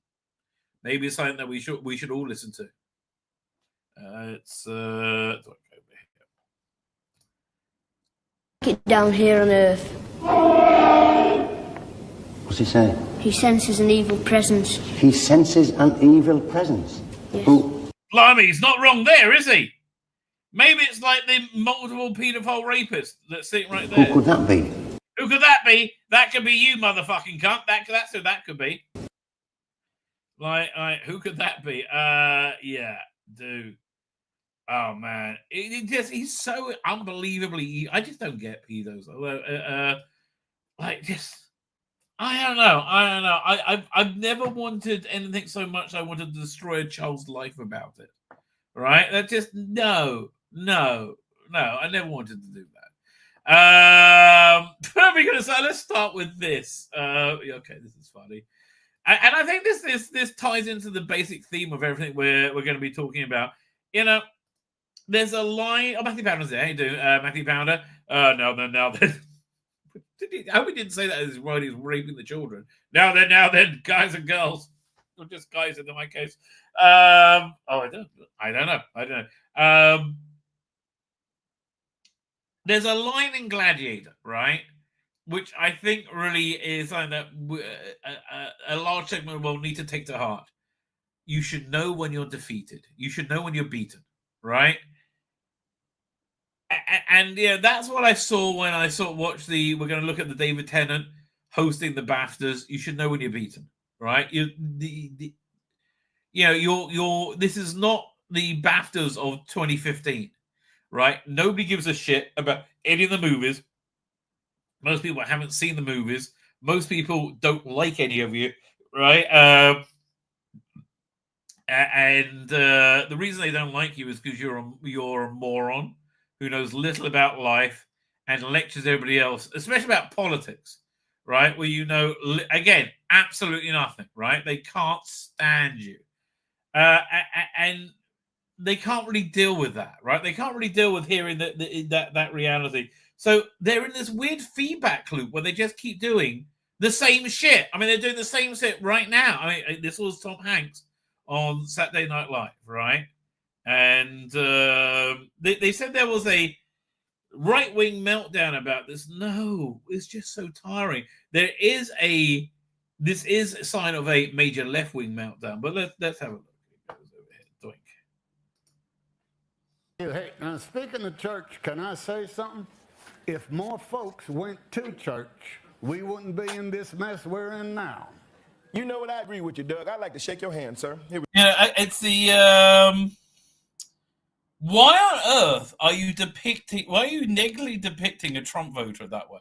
maybe it's something that we should all listen to. It down here on Earth. What's he saying? He senses an evil presence. He senses an evil presence. Yes. Who? Blimey, he's not wrong there, is he? Maybe it's like the multiple paedophile rapist that's sitting right there. Who could that be? Who could that be? That could be you, motherfucking cunt. That's who that could be. Like, who could that be? Yeah, dude. Oh man, he's so unbelievably. I just don't get pedos. I don't know. I've never wanted anything so much. I wanted to destroy a child's life about it. Right? That just no. I never wanted to do that. Let's start with this. Okay, this is funny, and I think this ties into the basic theme of everything we're going to be talking about. There's a line. Oh, Matthew Pounder's there. How you doing, Matthew Pounder? No. I hope he didn't say that as while he's raping the children. Now then, guys and girls, or just guys in my case. I don't know. There's a line in Gladiator, right, which I think really is something that a large segment of the world need to take to heart. You should know when you're defeated. You should know when you're beaten, right? And yeah, that's what I saw when I watched we're going to look at the David Tennant hosting the BAFTAs. You should know when you're beaten, right? This is not the BAFTAs of 2015, right? Nobody gives a shit about any of the movies. Most people haven't seen the movies. Most people don't like any of you, right? The reason they don't like you is because you're a moron who knows little about life and lectures everybody else, especially about politics, right? Where again, absolutely nothing, right? They can't stand you. And they can't really deal with that, right? They can't really deal with hearing that reality. So they're in this weird feedback loop where they just keep doing the same shit. I mean, they're doing the same shit right now. I mean, this was Tom Hanks on Saturday Night Live, right? And they said there was a right-wing meltdown about this. No, it's just so tiring. This is a sign of a major left-wing meltdown. But let's have a look. It goes over here. Doink. Hey, now speaking of church, can I say something? If more folks went to church, we wouldn't be in this mess we're in now. You know what? I agree with you, Doug. I'd like to shake your hand, sir. It's the why on earth are you negatively depicting a Trump voter that way?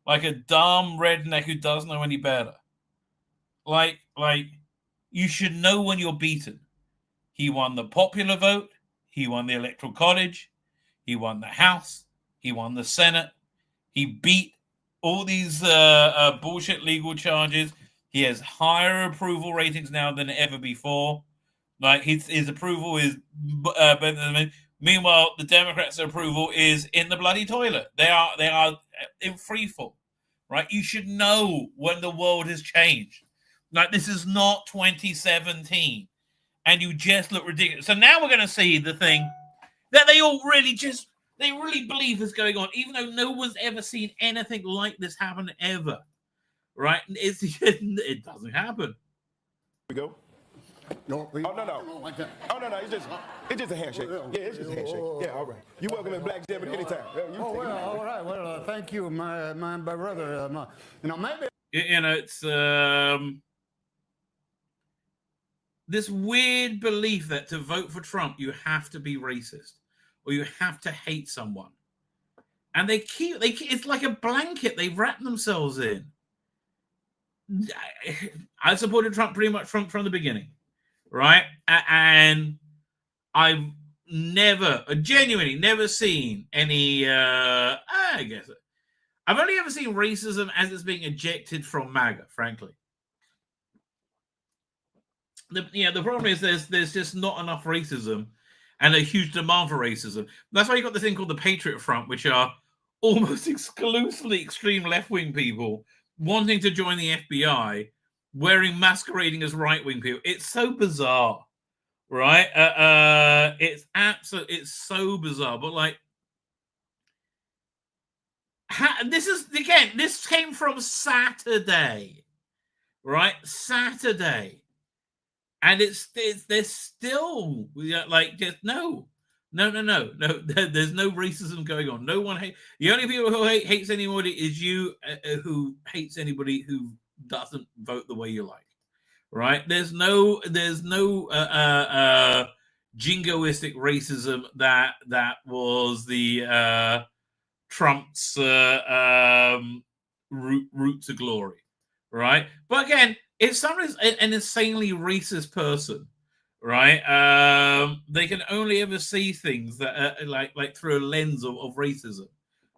Like a dumb redneck who doesn't know any better. Like you should know when you're beaten. He won the popular vote. He won the Electoral College. He won the House. He won the Senate. He beat all these bullshit legal charges. He has higher approval ratings now than ever before. Like his approval is better than me. Meanwhile, the Democrats' approval is in the bloody toilet. They are in freefall, right? You should know when the world has changed. Like this is not 2017, and you just look ridiculous. So now we're going to see the thing that they all really believe is going on, even though no one's ever seen anything like this happen ever, right? It doesn't happen. We go. No, oh no. Oh no. It's just a handshake. Yeah, it's just a handshake. Yeah, all right. You welcome in Black Jeopardy anytime. Oh well, all right. Well, thank you, my brother. Maybe. It's this weird belief that to vote for Trump you have to be racist or you have to hate someone, and they keep it's like a blanket they wrap themselves in. I supported Trump pretty much from the beginning, right? And I've genuinely never seen any. I guess I've only ever seen racism as it's being ejected from MAGA, frankly. The problem is there's just not enough racism and a huge demand for racism. That's why you got this thing called the Patriot Front, which are almost exclusively extreme left-wing people wanting to join the FBI, masquerading as right-wing people. It's so bizarre, right? It's so bizarre. But like, this came from Saturday, right? Saturday. And there's still like just no. There's no racism going on. No one hates. The only people who hates anybody is you, who hates anybody who doesn't vote the way you like, right? There's no jingoistic racism that was the Trump's route to glory, right? But again, if someone's an insanely racist person, right, they can only ever see things that like through a lens of racism.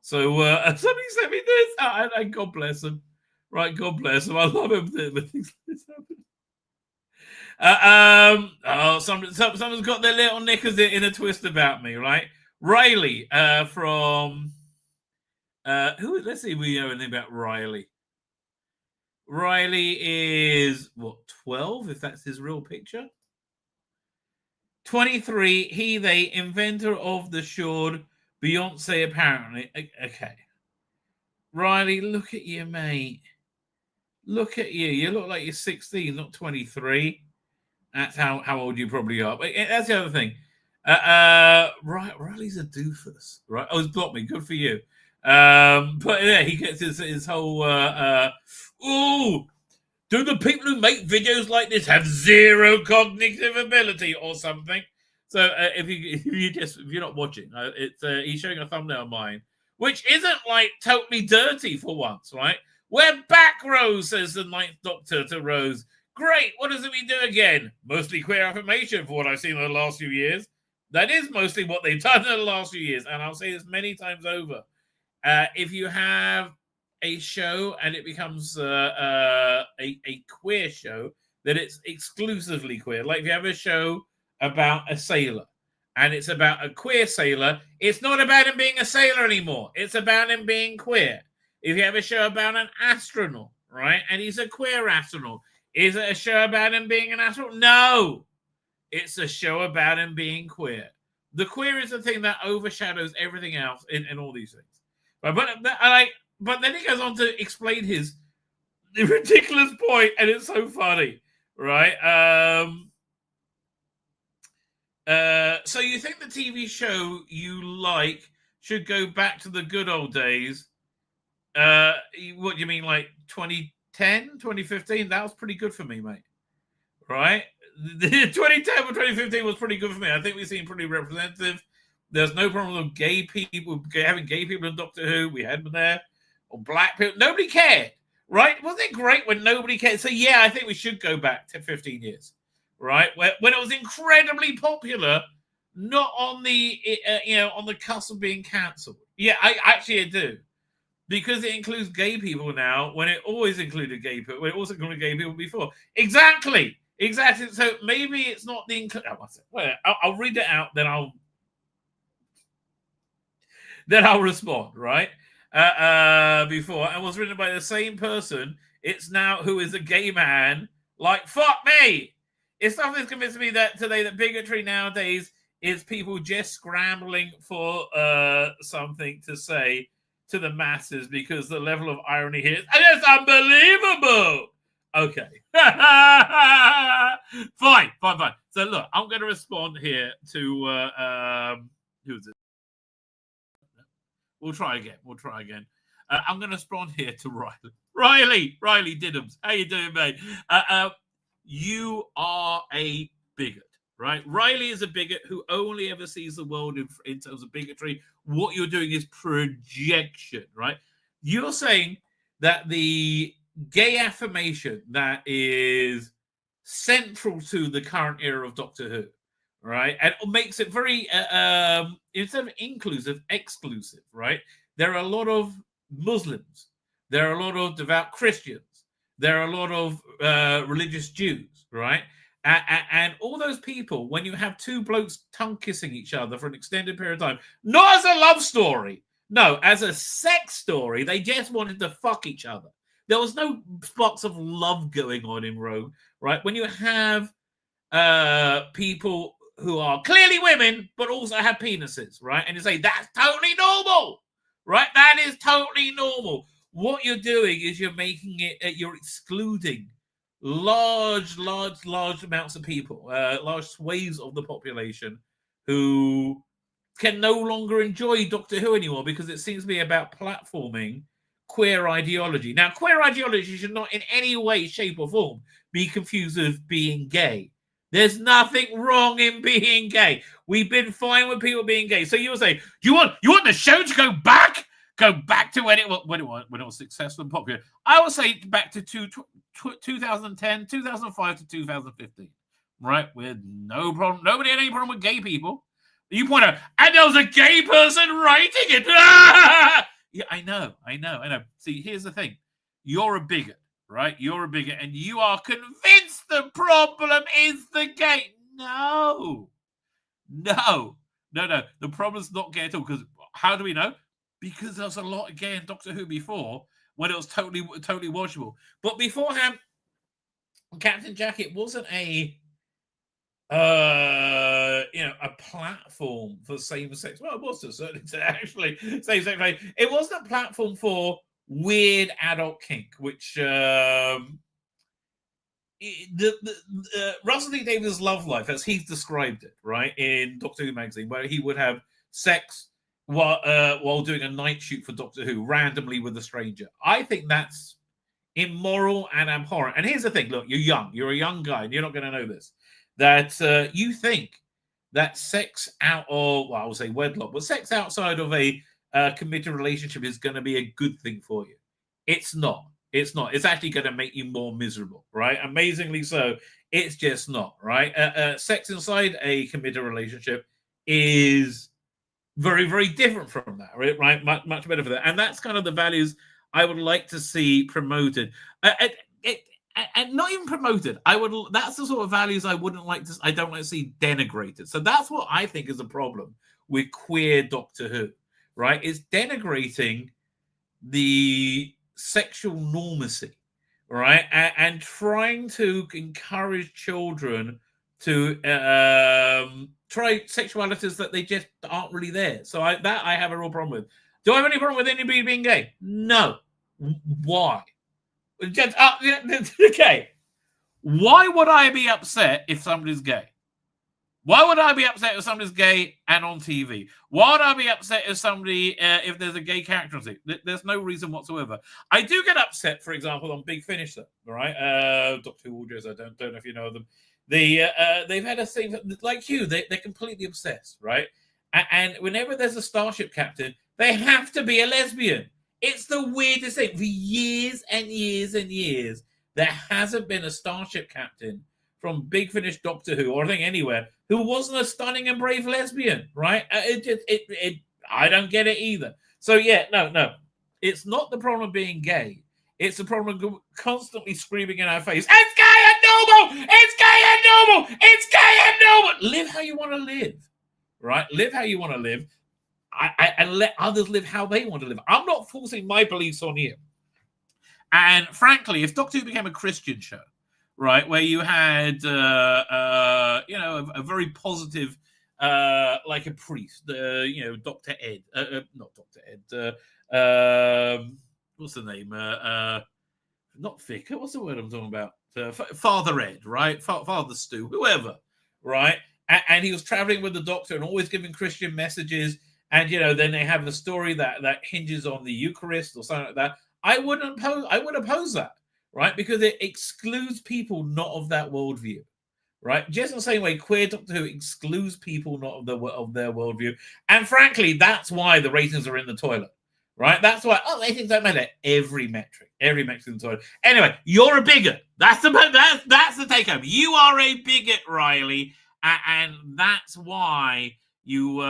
So somebody sent me this, and God bless them, right? God bless them. I love him when things like this happen. Someone's got their little knickers in a twist about me, right? Riley from who? Let's see if we know anything about Riley. Riley is, 12, if that's his real picture? 23, he, they, inventor of the Shord, Beyonce, apparently. Okay. Riley, look at you, mate. Look at you. You look like you're 16, not 23. That's how old you probably are. But that's the other thing. Riley's a doofus, right? Oh, he's blocked me. Good for you. But yeah, he gets his whole do the people who make videos like this have zero cognitive ability or something? So if you're not watching, he's showing a thumbnail of mine, which isn't like totally dirty for once, right? We're back, Rose, says the Ninth Doctor to Rose. Great, what does it we do again? Mostly queer affirmation for what I've seen in the last few years. That is mostly what they've done in the last few years, and I'll say this many times over. If you have a show and it becomes a queer show, then it's exclusively queer. Like if you have a show about a sailor and it's about a queer sailor, it's not about him being a sailor anymore. It's about him being queer. If you have a show about an astronaut, right, and he's a queer astronaut, is it a show about him being an astronaut? No. It's a show about him being queer. The queer is the thing that overshadows everything else in all these things. But then he goes on to explain his ridiculous point, and it's so funny, right? So you think the TV show you like should go back to the good old days? What do you mean, like 2010, 2015? That was pretty good for me, mate. Right? 2010 or 2015 was pretty good for me. I think we seem pretty representative. There's no problem with gay people, having gay people in Doctor Who. We had them there. Or black people. Nobody cared, right? Wasn't it great when nobody cared? So, yeah, I think we should go back to 15 years, right? When it was incredibly popular, not on the, on the cusp of being cancelled. Yeah, I do. because it includes gay people now when it always included gay people, when it also included gay people before. Exactly. So maybe it's not the I'll read it out, then I'll respond, right? Before, and was written by the same person. It's now who is a gay man. Like, fuck me. It's something that's convinced me that today that bigotry nowadays is people just scrambling for something to say to the masses because the level of irony here is just unbelievable. Okay. Fine. So look, I'm going to respond here to who's it? We'll try again. I'm going to respond here to Riley. Riley Diddums. How you doing, mate? You are a bigot, right? Riley is a bigot who only ever sees the world in terms of bigotry. What you're doing is projection, right? You're saying that the gay affirmation that is central to the current era of Doctor Who, right, and makes it very instead of inclusive, exclusive, right? There are a lot of Muslims, there are a lot of devout Christians, there are a lot of religious Jews, right? And all those people, when you have two blokes tongue kissing each other for an extended period of time, not as a love story, no, as a sex story, they just wanted to fuck each other. There was no sparks of love going on in Rogue, right? When you have people who are clearly women, but also have penises, right? And you say, that's totally normal, right? That is totally normal. What you're doing is you're making it, you're excluding large amounts of people, large swathes of the population who can no longer enjoy Doctor Who anymore because it seems to be about platforming queer ideology. Now, queer ideology should not in any way, shape, or form be confused with being gay. There's nothing wrong in being gay. We've been fine with people being gay. So you'll say, you want the show to go back to when it was successful and popular? I would say back to 2010, 2005 to 2015, right? With no problem. Nobody had any problem with gay people. You point out, and there was a gay person writing it. Yeah, I know. See, here's the thing. You're a bigot, right? You're a bigot, and you are convinced the problem is the gay. No. The problem's not gay at all. Because how do we know? Because there was a lot of gay in Doctor Who before, when it was totally watchable. But beforehand, Captain Jack, it wasn't a platform for same-sex. Well, it was to a certain extent, actually. Same-sex. It wasn't a platform for weird adult kink, which Russell T Davies' love life, as he's described it, right, in Doctor Who magazine, where he would have sex while doing a night shoot for Doctor Who randomly with a stranger. I think that's immoral and abhorrent. And here's the thing: look, you're a young guy, and you're not going to know this. That you think that sex out of, well, I will say wedlock, but sex outside of a committed relationship is going to be a good thing for you. It's not. It's actually going to make you more miserable, right? Amazingly so. It's just not, right? Sex inside a committed relationship is very, very different from that, right? Much better for that. And that's kind of the values I would like to see promoted. And not even promoted. That's the sort of values I don't like to see denigrated. So that's what I think is a problem with queer Doctor Who, right? It's denigrating the sexual normacy, right? And trying to encourage children to try sexualities that they just aren't really there. So I have a real problem with. Do I have any problem with anybody being gay? No. Why? Okay. Why would I be upset if somebody's gay? Why would I be upset if somebody's gay and on TV? Why would I be upset if if there's a gay character on TV? There's no reason whatsoever. I do get upset, for example, on Big Finish, right? Doctor Who Wardrobes, I don't know if you know them. They've had a thing like you. They're completely obsessed, right? And whenever there's a starship captain, they have to be a lesbian. It's the weirdest thing. For years and years and years, there hasn't been a starship captain from Big Finish, Doctor Who, or I think anywhere, who wasn't a stunning and brave lesbian, right? I don't get it either. So yeah, no. It's not the problem of being gay. It's the problem of constantly screaming in our face, it's gay and normal! It's gay and normal! It's gay and normal! Live how you want to live, right? Live how you want to live, and let others live how they want to live. I'm not forcing my beliefs on you. And frankly, if Doctor Who became a Christian show, right, where you had, a very positive, like a priest, Dr. Ed, not Dr. Ed, what's the name? Not vicar. What's the word I'm talking about? Father Ed, right? Father Stu, whoever, right? And he was traveling with the Doctor and always giving Christian messages. And then they have the story that hinges on the Eucharist or something like that. I would oppose that, right? Because it excludes people not of that worldview, right? Just in the same way, queer Doctor Who excludes people not of their worldview. And frankly, that's why the ratings are in the toilet. Right, that's why. Ratings don't matter. Every metric in the toilet. Anyway, you're a bigot. That's the take home. You are a bigot, Riley, and that's why you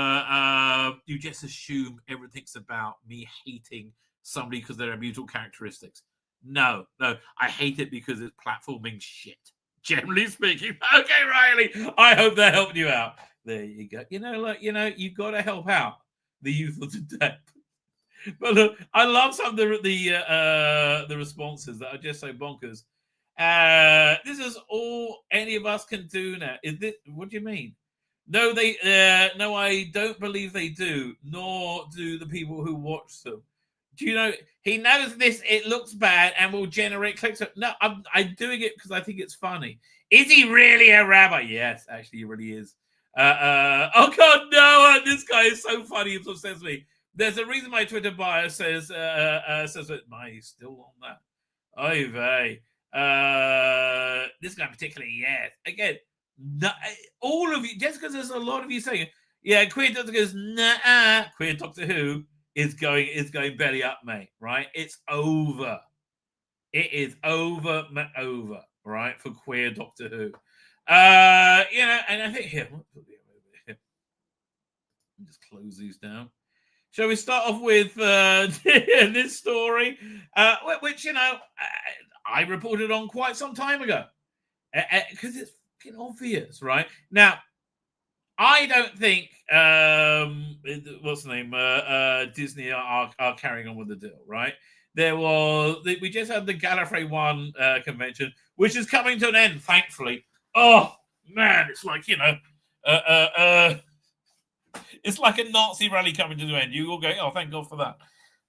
just assume everything's about me hating somebody because they're mutual characteristics. No, I hate it because it's platforming shit. Generally speaking. Okay, Riley. I hope that helped you out. There you go. You've got to help out the youth of today. But look, I love some of the responses that are just so bonkers. This is all any of us can do now. Is this? What do you mean? No, no, I don't believe they do. Nor do the people who watch them. Do you know? He knows this. It looks bad and will generate clicks. No, I'm doing it because I think it's funny. Is he really a rabbi? Yes, actually, he really is. Oh God, no! This guy is so funny. He obsessed with me. There's a reason my Twitter bio says that he's still on that. Oy vey. This guy particularly, yes. Again, all of you, just because there's a lot of you saying, yeah, queer Doctor goes, nah, queer Doctor Who is going belly up, mate. Right? It's over. It is over, right, for queer Doctor Who. And I think here, let me just close these down. Shall we start off with this story, which, I reported on quite some time ago, because it's fucking obvious, right? Now, I don't think, what's the name, Disney are carrying on with the deal, right? We just had the Gallifrey 1 convention, which is coming to an end, thankfully. Oh, man, it's like, it's like a Nazi rally coming to the end. You all go, oh, thank God for that.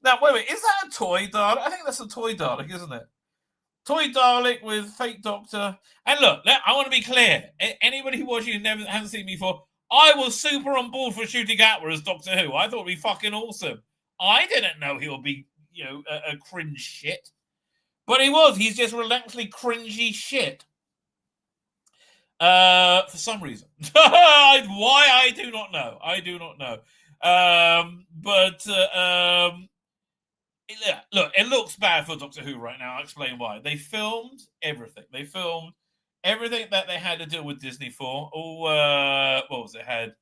Now, wait, is that a toy Dalek? I think that's a toy Dalek, isn't it? Toy Dalek with fake Doctor. And look, I want to be clear. Anybody who watches hasn't seen me before, I was super on board for shooting Atwa as Doctor Who. I thought it'd be fucking awesome. I didn't know he'll be, a cringe shit. But he was. He's just relentlessly cringy shit. For some reason. Why, I do not know. Look, it looks bad for Doctor Who right now. I'll explain why. They filmed everything. They filmed everything that they had to deal with Disney for. What was it? Had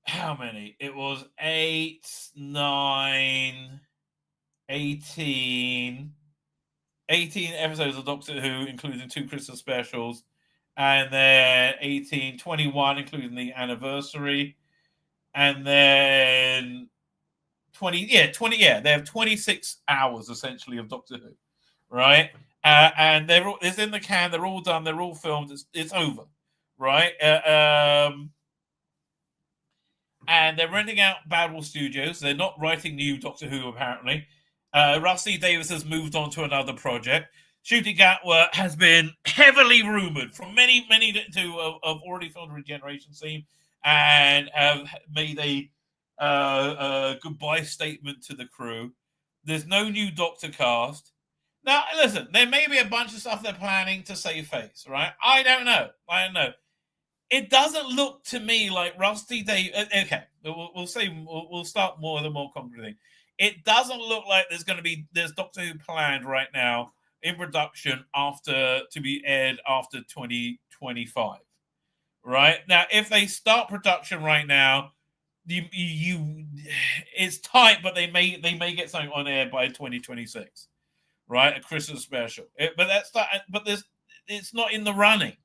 how many? It was 8, 9, 18 episodes of Doctor Who, including 2 Christmas specials, and then 21, including the anniversary, and then 20. They have 26 hours essentially of Doctor Who, right? And it's in the can. They're all done. They're all filmed. It's over, right? And they're renting out Badwell Studios. They're not writing new Doctor Who apparently. Rusty Davis has moved on to another project. Shooting Atwa has been heavily rumoured from many to have already filmed a regeneration scene and have made a goodbye statement to the crew. There's no new Doctor cast. Now, listen, there may be a bunch of stuff they're planning to save face, right? I don't know. It doesn't look to me like Rusty Davis. Okay, we'll start more with a more concrete thing. It doesn't look like there's Doctor Who planned right now in production to be aired after 2025. Right? Now, if they start production right now, it's tight, but they may get something on air by 2026, right? A Christmas special. It's not in the running,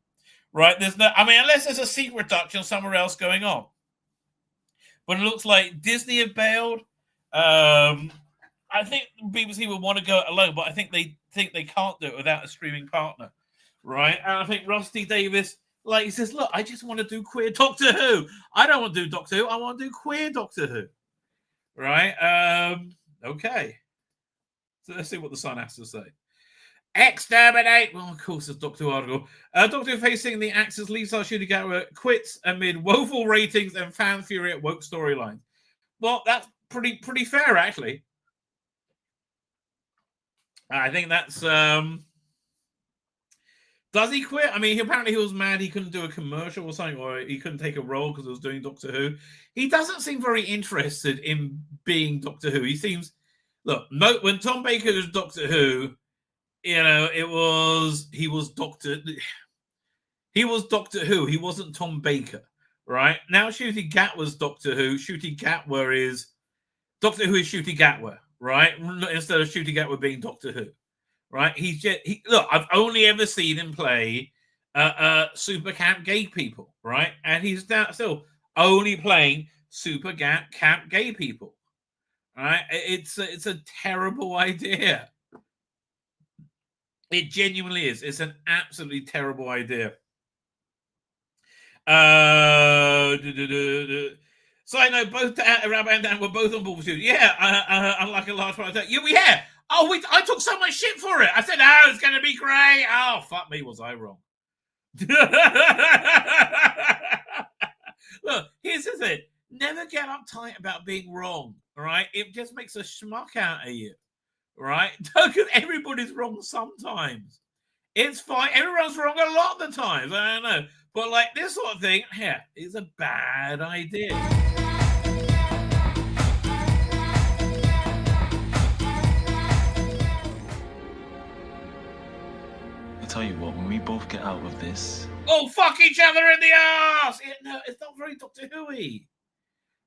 right? There's no, I mean, unless there's a seat reduction somewhere else going on. But it looks like Disney have bailed. I think BBC would want to go it alone, but I think they can't do it without a streaming partner, right? And I think Rusty Davis, like, he says, look, I just want to do queer Doctor Who. I don't want to do Doctor Who. I want to do queer Doctor Who, right? Okay. So let's see what the Sun has to say. Exterminate. Well, of course, it's Doctor Who article. Doctor Who facing the actors Lisa Shudigawa quits amid woeful ratings and fan fury at woke storylines. Well, that's pretty fair, actually. I think that's does he quit? I mean, apparently he was mad he couldn't do a commercial or something, or he couldn't take a role because he was doing Doctor Who. He doesn't seem very interested in being Doctor Who. He seems, look, when Tom Baker was Doctor Who, you know, he was Doctor Who. He wasn't Tom Baker, right? Now Ncuti Gatwa's Doctor Who. Ncuti Gatwa is Doctor Who is Ncuti Gatwa, right? Instead of Ncuti Gatwa being Doctor Who. Right, look. I've only ever seen him play super camp gay people, right? And he's still only playing super camp gay people, right? It's a terrible idea. It genuinely is. It's an absolutely terrible idea. So I know both Rabbi and Dan were both on board with you. Yeah, unlike a large part of that. Yeah, we have. Oh, I took so much shit for it. I said, oh, it's going to be great. Oh, fuck me, was I wrong? Look, here's the thing. Never get uptight about being wrong, all right? It just makes a schmuck out of you, right? Because everybody's wrong sometimes. It's fine. Everyone's wrong a lot of the times. I don't know. But, like, this sort of thing, yeah, is a bad idea. Tell you what, when we both get out of this, oh, fuck each other in the ass. No, it's not very Doctor Who-y,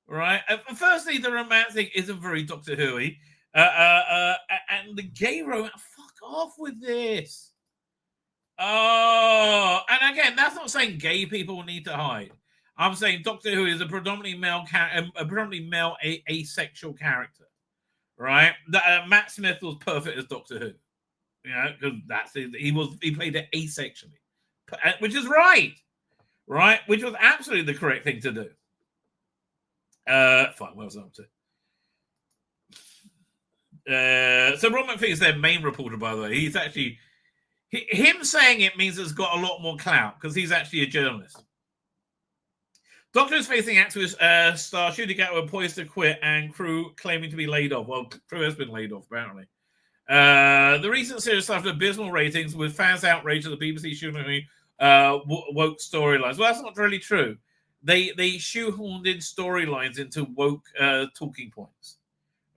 right? Firstly, the romance thing isn't very Doctor Who-y, and the gay romance. Fuck off with this. Oh, and again, that's not saying gay people need to hide. I'm saying Doctor Who is a predominantly male, asexual character, right? Matt Smith was perfect as Doctor Who. You know, because he played it asexually, which is right, which was absolutely the correct thing to do. Fine, what was I up to? So Ron McPhee is their main reporter, by the way. He's actually him saying it means it's got a lot more clout because he's actually a journalist. Doctor is facing activist star Ncuti Gatwa poised to quit and crew claiming to be laid off. Well, crew has been laid off apparently. The recent series suffered abysmal ratings with fans outraged at the BBC shoehorning woke storylines. Well, that's not really true. They shoehorned in storylines into woke talking points.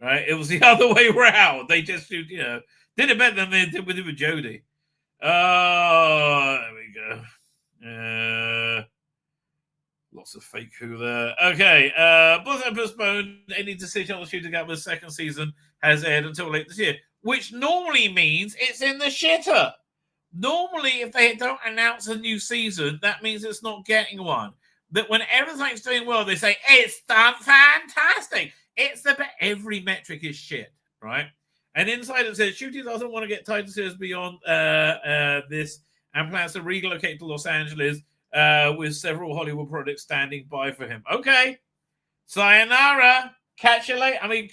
Right? It was the other way around. They just did it better than they did with Jodie. There we go. Lots of fake Who there. Okay. Both postponed any decision on the Ncuti Gatwa's second season has aired until late this year. Which normally means it's in the shitter. Normally, if they don't announce a new season, that means it's not getting one. But when everything's doing well, they say, it's done fantastic. Every metric is shit, right? And Insider says, Ncuti doesn't want to get title series beyond this and plans to relocate to Los Angeles with several Hollywood projects standing by for him. Okay. Sayonara. Catch you later. I mean...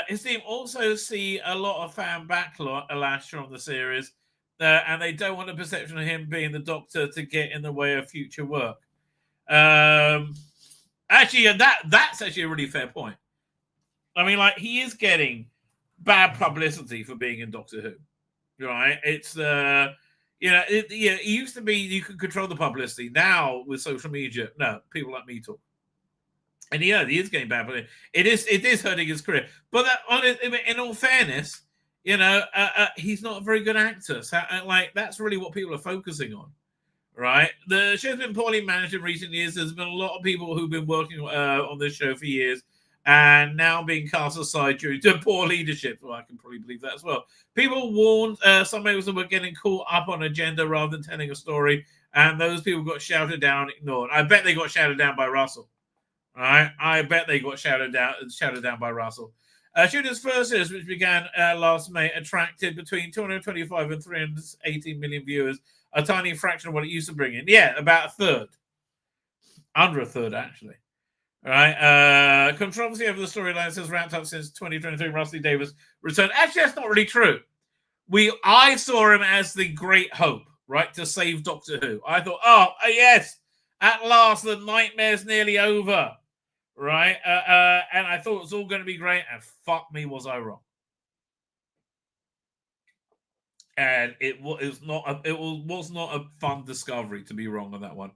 his team also see a lot of fan backlash from the series, and they don't want the perception of him being the Doctor to get in the way of future work. Actually, that's actually a really fair point. I mean, like, he is getting bad publicity for being in Doctor Who, right? It's it used to be you could control the publicity. Now with social media, no, people like me talk. And he is getting bad, but it is hurting his career. But in all fairness, he's not a very good actor. So, that's really what people are focusing on, right? The show's been poorly managed in recent years. There's been a lot of people who've been working on this show for years and now being cast aside due to poor leadership. Well, I can probably believe that as well. People warned some members were getting caught up on agenda rather than telling a story, and those people got shouted down, ignored. I bet they got shouted down by Russell. Right? I bet they got shouted down by Russell. Shooter's first series, which began last May, attracted between 225 and 380 million viewers, a tiny fraction of what it used to bring in. Yeah, about a third. Under a third, actually. All right. Controversy over the storylines has ramped up since 2023. Rusty Davis returned. Actually, that's not really true. I saw him as the great hope, right, to save Doctor Who. I thought, oh yes, at last the nightmare's nearly over. Right, and I thought it was all going to be great, and fuck me, was I wrong? And it was not a fun discovery to be wrong on that one.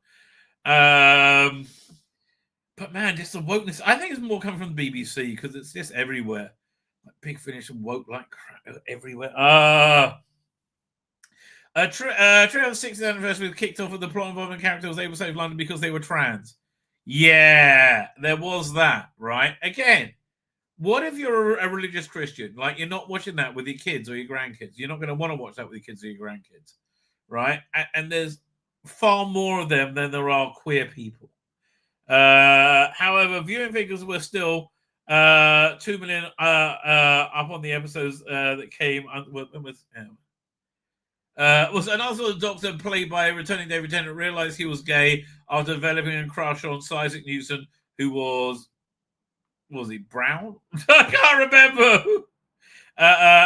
But man, just the wokeness. I think it's more coming from the BBC because it's just everywhere. Like Big Finish and woke like crap everywhere. True of the 60th anniversary was kicked off with the plot involving characters was able to save London because they were trans. Yeah, there was that, right? Again, what if you're a religious Christian? Like, you're not watching that with your kids or your grandkids. You're not going to want to watch that with your kids or your grandkids, right? And there's far more of them than there are queer people. However, viewing figures were still 2 million up on the episodes that came was another Doctor played by returning David Tennant realized he was gay after developing a crush on Isaac Newton, who was he brown? I can't remember.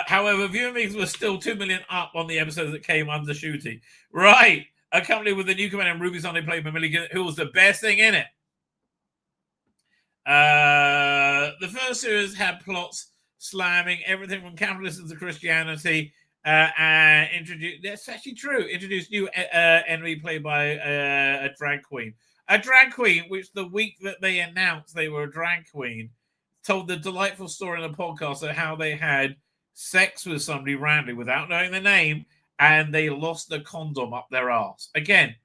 However, viewing figures were still 2 million up on the episodes that came under shooting. Right. Accompanied with the new commander Ruby Sunday played by Milligan, who was the best thing in it. The first series had plots slamming everything from capitalism to Christianity. And introduced, that's actually true, introduced new enemy played by a drag queen. A drag queen, which the week that they announced they were a drag queen, told the delightful story in the podcast of how they had sex with somebody randomly without knowing the name, and they lost the condom up their arse. Again,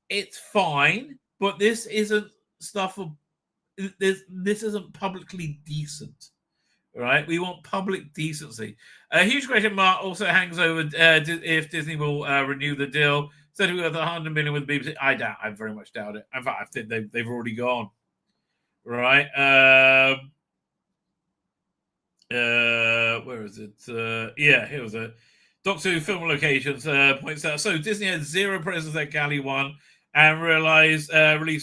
it's fine, but this isn't stuff of this isn't publicly decent. Right, we want public decency. A huge question mark also hangs over if Disney will renew the deal. Said we got 100 million with the BBC. I very much doubt it. In fact, I think they've already gone. Right. Where is it? Yeah, here was it. Doctor Who film locations points out. So Disney had zero presence at Galley 1 and released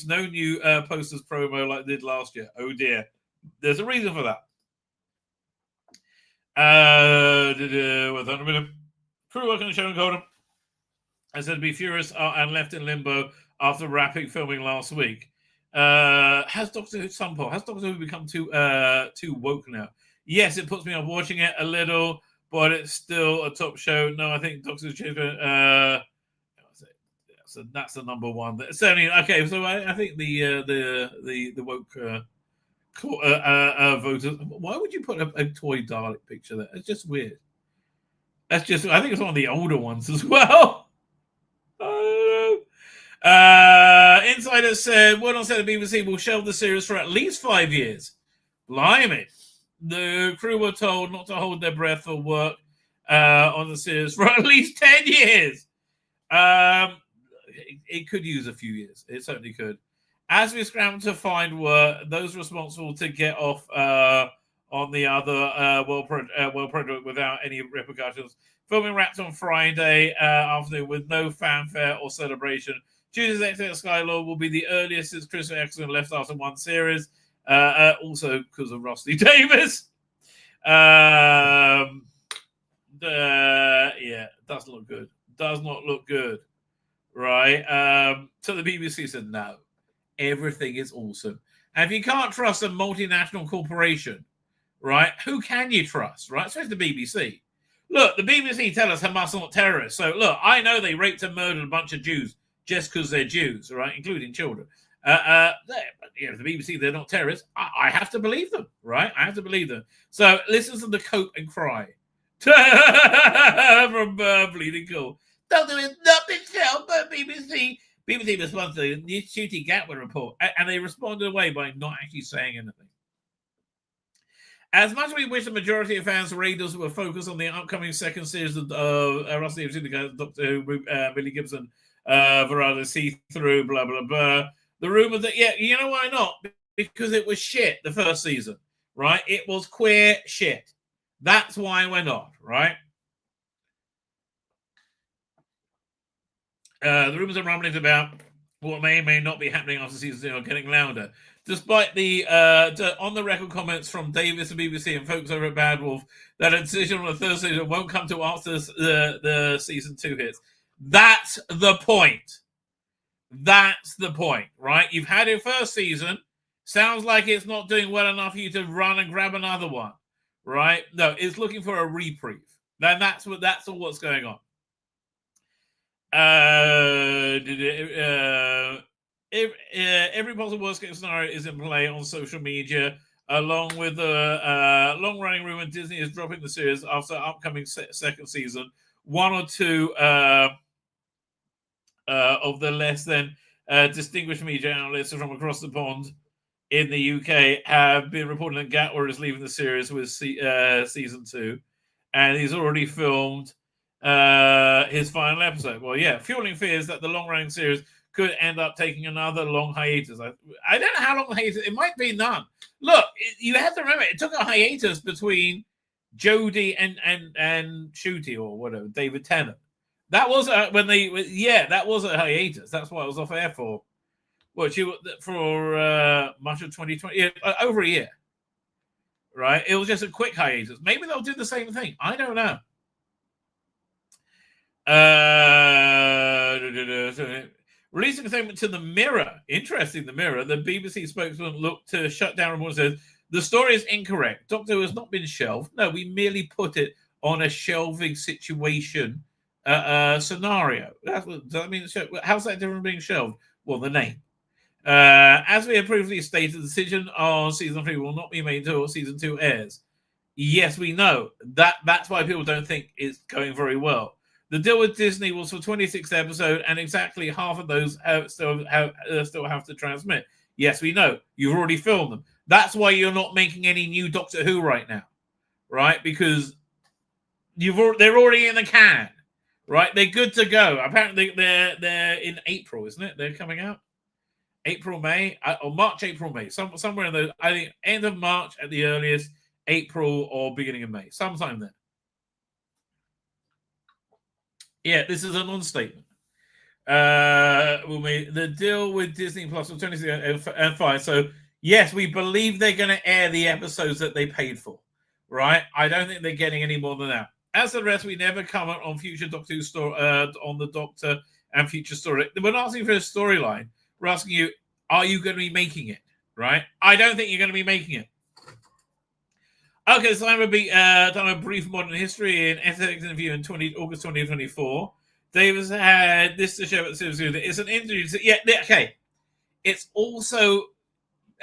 no new posters promo like they did last year. Oh dear. There's a reason for that. With 100 million. Crew working on the show in Golden. I said to be furious and left in limbo after wrapping filming last week. Has Doctor Who become too woke now? Yes, it puts me off watching it a little, but it's still a top show. No, I think Doctor Who's so that's the number one. Certainly, okay. So I think the woke voters. Why would you put a toy Dalek picture there? It's just weird. That's just. I think it's one of the older ones as well. Insider said, "Word on set the BBC will shelve the series for at least 5 years." Blimey. The crew were told not to hold their breath for work on the series for at least 10 years. It could use a few years. It certainly could. As we scramble to find those responsible to get off on the other world project without any repercussions. Filming wrapped on Friday afternoon with no fanfare or celebration. Tuesday's exit of Skylord will be the earliest since Christopher Eccleston left after one series. Also because of Rusty Davis. Yeah, doesn't look good. Does not look good. Right. So the BBC said no. Everything is awesome. And if you can't trust a multinational corporation, right, who can you trust, right? Especially the BBC. Look, the BBC tell us Hamas are not terrorists. So, look, I know they raped and murdered a bunch of Jews just because they're Jews, right, including children. But, you know, the BBC, they're not terrorists. I have to believe them, right? I have to believe them. So, listen to the cope and cry from Bleeding Cool. Doctor has not been shelved by BBC. BBC responds to the new Shooty Gatwa report, and they responded away by not actually saying anything. As much as we wish the majority of fans Raiders were focused on the upcoming second series of Russell Doctor Who, Billy Gibson, Verada see-through, blah, blah, blah. The rumor that, yeah, you know why not? Because it was shit the first season, right? It was queer shit. That's why we're not, right? The rumors and rumblings about what may or may not be happening after season 2 are getting louder. Despite the on-the-record comments from Davis and BBC and folks over at Bad Wolf that a decision on the third season won't come till after the season 2 hits. That's the point. That's the point, right? You've had your first season. Sounds like it's not doing well enough for you to run and grab another one, right? No, it's looking for a reprieve. Then that's all what's going on. Every possible worst-case scenario is in play on social media, along with the long-running rumor Disney is dropping the series after upcoming second season. One or two of the less than distinguished media outlets from across the pond in the UK have been reporting that Gatwa is leaving the series with season 2, and he's already filmed his final episode. Well, yeah, fueling fears that the long-running series could end up taking another long hiatus. I don't know how long the hiatus. It might be none. Look, you have to remember it took a hiatus between Jodie and Shooty or whatever, David Tennant. That was when they, yeah, that was a hiatus. That's why I was off air for much of 2020, yeah, over a year. Right? It was just a quick hiatus. Maybe they'll do the same thing. I don't know. Releasing a statement to the Mirror. Interesting, the Mirror. The BBC spokesman looked to shut down reports and says, the story is incorrect. Doctor Who has not been shelved. No, we merely put it on a shelving situation scenario. That's what, does that mean? How's that different from being shelved? Well, the name. As we have previously stated, the decision on season 3 will not be made until season 2 airs. Yes, we know. That's why people don't think it's going very well. The deal with Disney was for 26th episode, and exactly half of those still have to transmit. Yes, we know. You've already filmed them. That's why you're not making any new Doctor Who right now, right? Because they're already in the can, right? They're good to go. Apparently, they're in April, isn't it? They're coming out April, May, or March, April, May. Somewhere in those. I think end of March at the earliest, April or beginning of May, sometime then. Yeah, this is a non-statement. The deal with Disney Plus for 26 and 5. So, yes, we believe they're going to air the episodes that they paid for, right? I don't think they're getting any more than that. As for the rest, we never comment on future Doctor Who story, on the Doctor and future story. We're not asking for a storyline. We're asking you, are you going to be making it, right? I don't think you're going to be making it. Okay, so time a brief modern history in Essex interview in August 2024. Davis had this to show at the series. It's an interview. Yeah, okay. It's also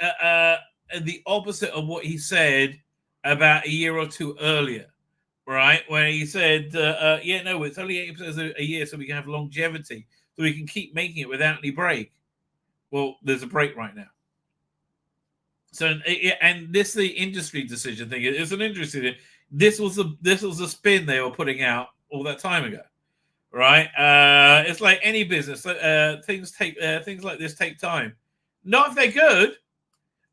the opposite of what he said about a year or two earlier, right? When he said, yeah, no, it's only 8 episodes a year so we can have longevity, so we can keep making it without any break. Well, there's a break right now. So, and this the industry decision thing. It's an interesting thing. This was the spin they were putting out all that time ago, right? It's like any business. Things like this take time. Not if they're good.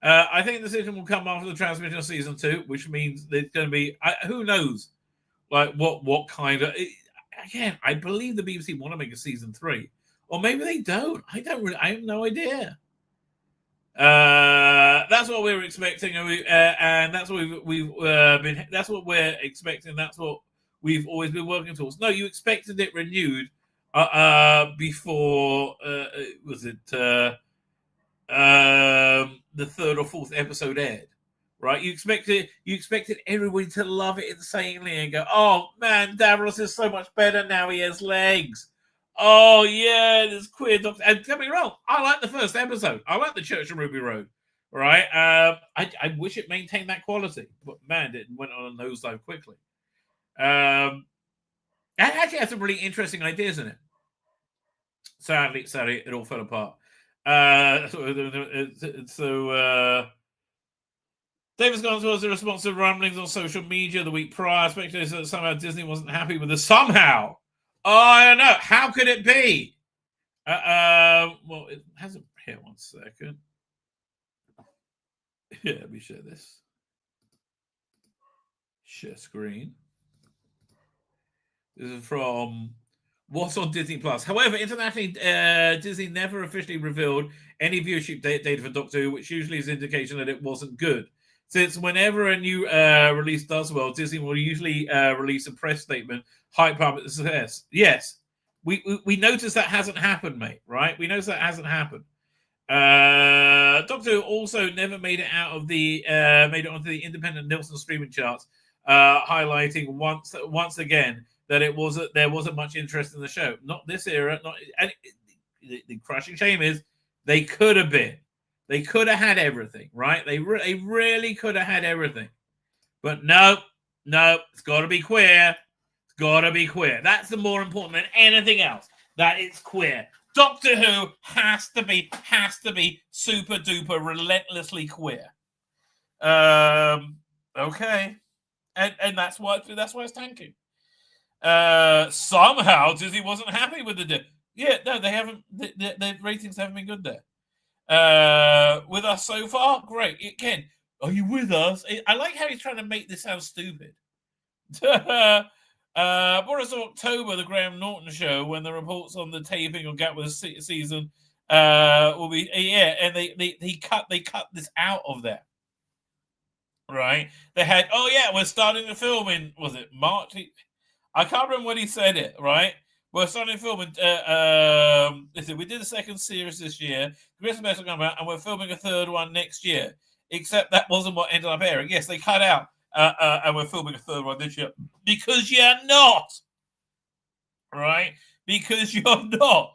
I think the decision will come after the transmission of season 2, which means there's going to be who knows, like what kind of. Again, I believe the BBC want to make a season 3, or maybe they don't. I have no idea. That's what we were expecting, and that's what we've been. That's what we're expecting. That's what we've always been working towards. No, you expected it renewed before. Was it the 3rd or 4th episode aired? Right? You expected everybody to love it insanely and go, "Oh man, Davros is so much better now. He has legs." Oh, yeah, this queer Doctor. And don't get me wrong, I like the first episode. I like the Church on Ruby Road, right? I wish it maintained that quality. But, man, it went on a nosedive quickly. And It actually has some really interesting ideas in it. Sadly, it all fell apart. Davis Guns was the response to rumblings on social media the week prior. Speculated that somehow Disney wasn't happy with this. Somehow. Oh, I don't know. How could it be? Well, it hasn't. Here, 1 second. Yeah, let me share this. Share screen. This is from what's on Disney Plus. However, internationally, Disney never officially revealed any viewership data for Doctor Who, which usually is an indication that it wasn't good. Since whenever a new release does well, Disney will usually release a press statement hype up its success. Yes, we noticed that hasn't happened, mate. Right? We noticed that hasn't happened. Doctor Who also never made it out of the made it onto the independent Nielsen streaming charts, highlighting once again that there wasn't much interest in the show. Not this era. The crushing shame is they could have been. They could have had everything, right? They really could have had everything. But no, it's got to be queer. It's got to be queer. That's the more important than anything else. That it's queer. Doctor Who has to be super duper relentlessly queer. Okay, and that's why it's tanking. Somehow Disney wasn't happy with the they haven't. The ratings haven't been good there. With us so far, great. Ken, are you with us? I like how he's trying to make this sound stupid. Boris of October, the Graham Norton show, when the reports on the taping of Gatwick season will be and they cut this out of there. Right? They had we're starting to film in March? I can't remember when he said it, right? We're starting to film listen, we did a second series this year, Christmas will come out, and we're filming a third one next year. Except that wasn't what ended up airing. Yes, they cut out and we're filming a third one this year. Because you're not. Right? Because you're not.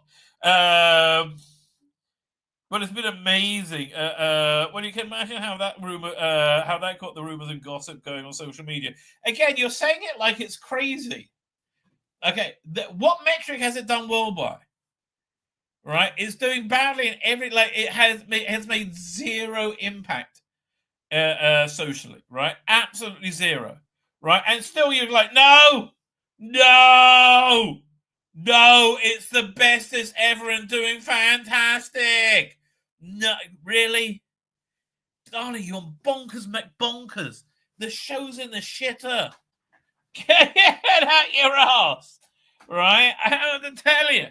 But it's been amazing. Well, you can imagine how that how that got the rumors and gossip going on social media. Again, you're saying it like it's crazy. Okay, what metric has it done well by? Right, it's doing badly in every it has made zero impact socially. Right, absolutely zero. Right, and still you're like, no, it's the best it's ever and doing fantastic. No, really, darling, you're bonkers, McBonkers. The show's in the shitter. Get it out your ass, right? I have to tell you.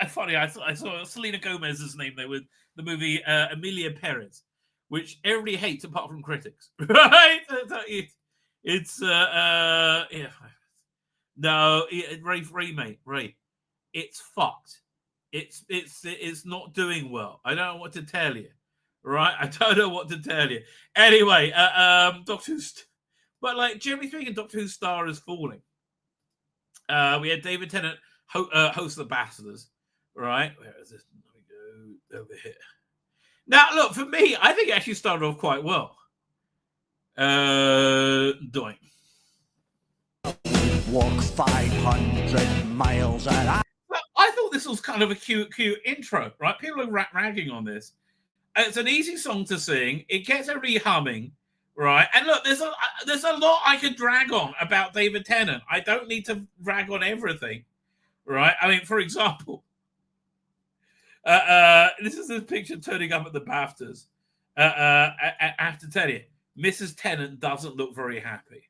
Funny. I saw Selena Gomez's name there with the movie Emilia Perez, which everybody hates apart from critics, right? It's no, Ray, it's fucked. It's not doing well. I don't know what to tell you. Right, I don't know what to tell you. Anyway, Doctor Who, but like generally speaking, Doctor Who's star is falling. We had David Tennant host the Bastards. Right, where is this? Let me go over here. Now, look, for me, I think it actually started off quite well. Doing. Walk 500 miles an hour. Well, I thought this was kind of a cute intro. Right, people are ragging on this. It's an easy song to sing. It gets everybody humming, right? And look, there's a lot I could drag on about David Tennant. I don't need to drag on everything, right? I mean, for example, this is a picture turning up at the BAFTAs. I have to tell you, Mrs. Tennant doesn't look very happy,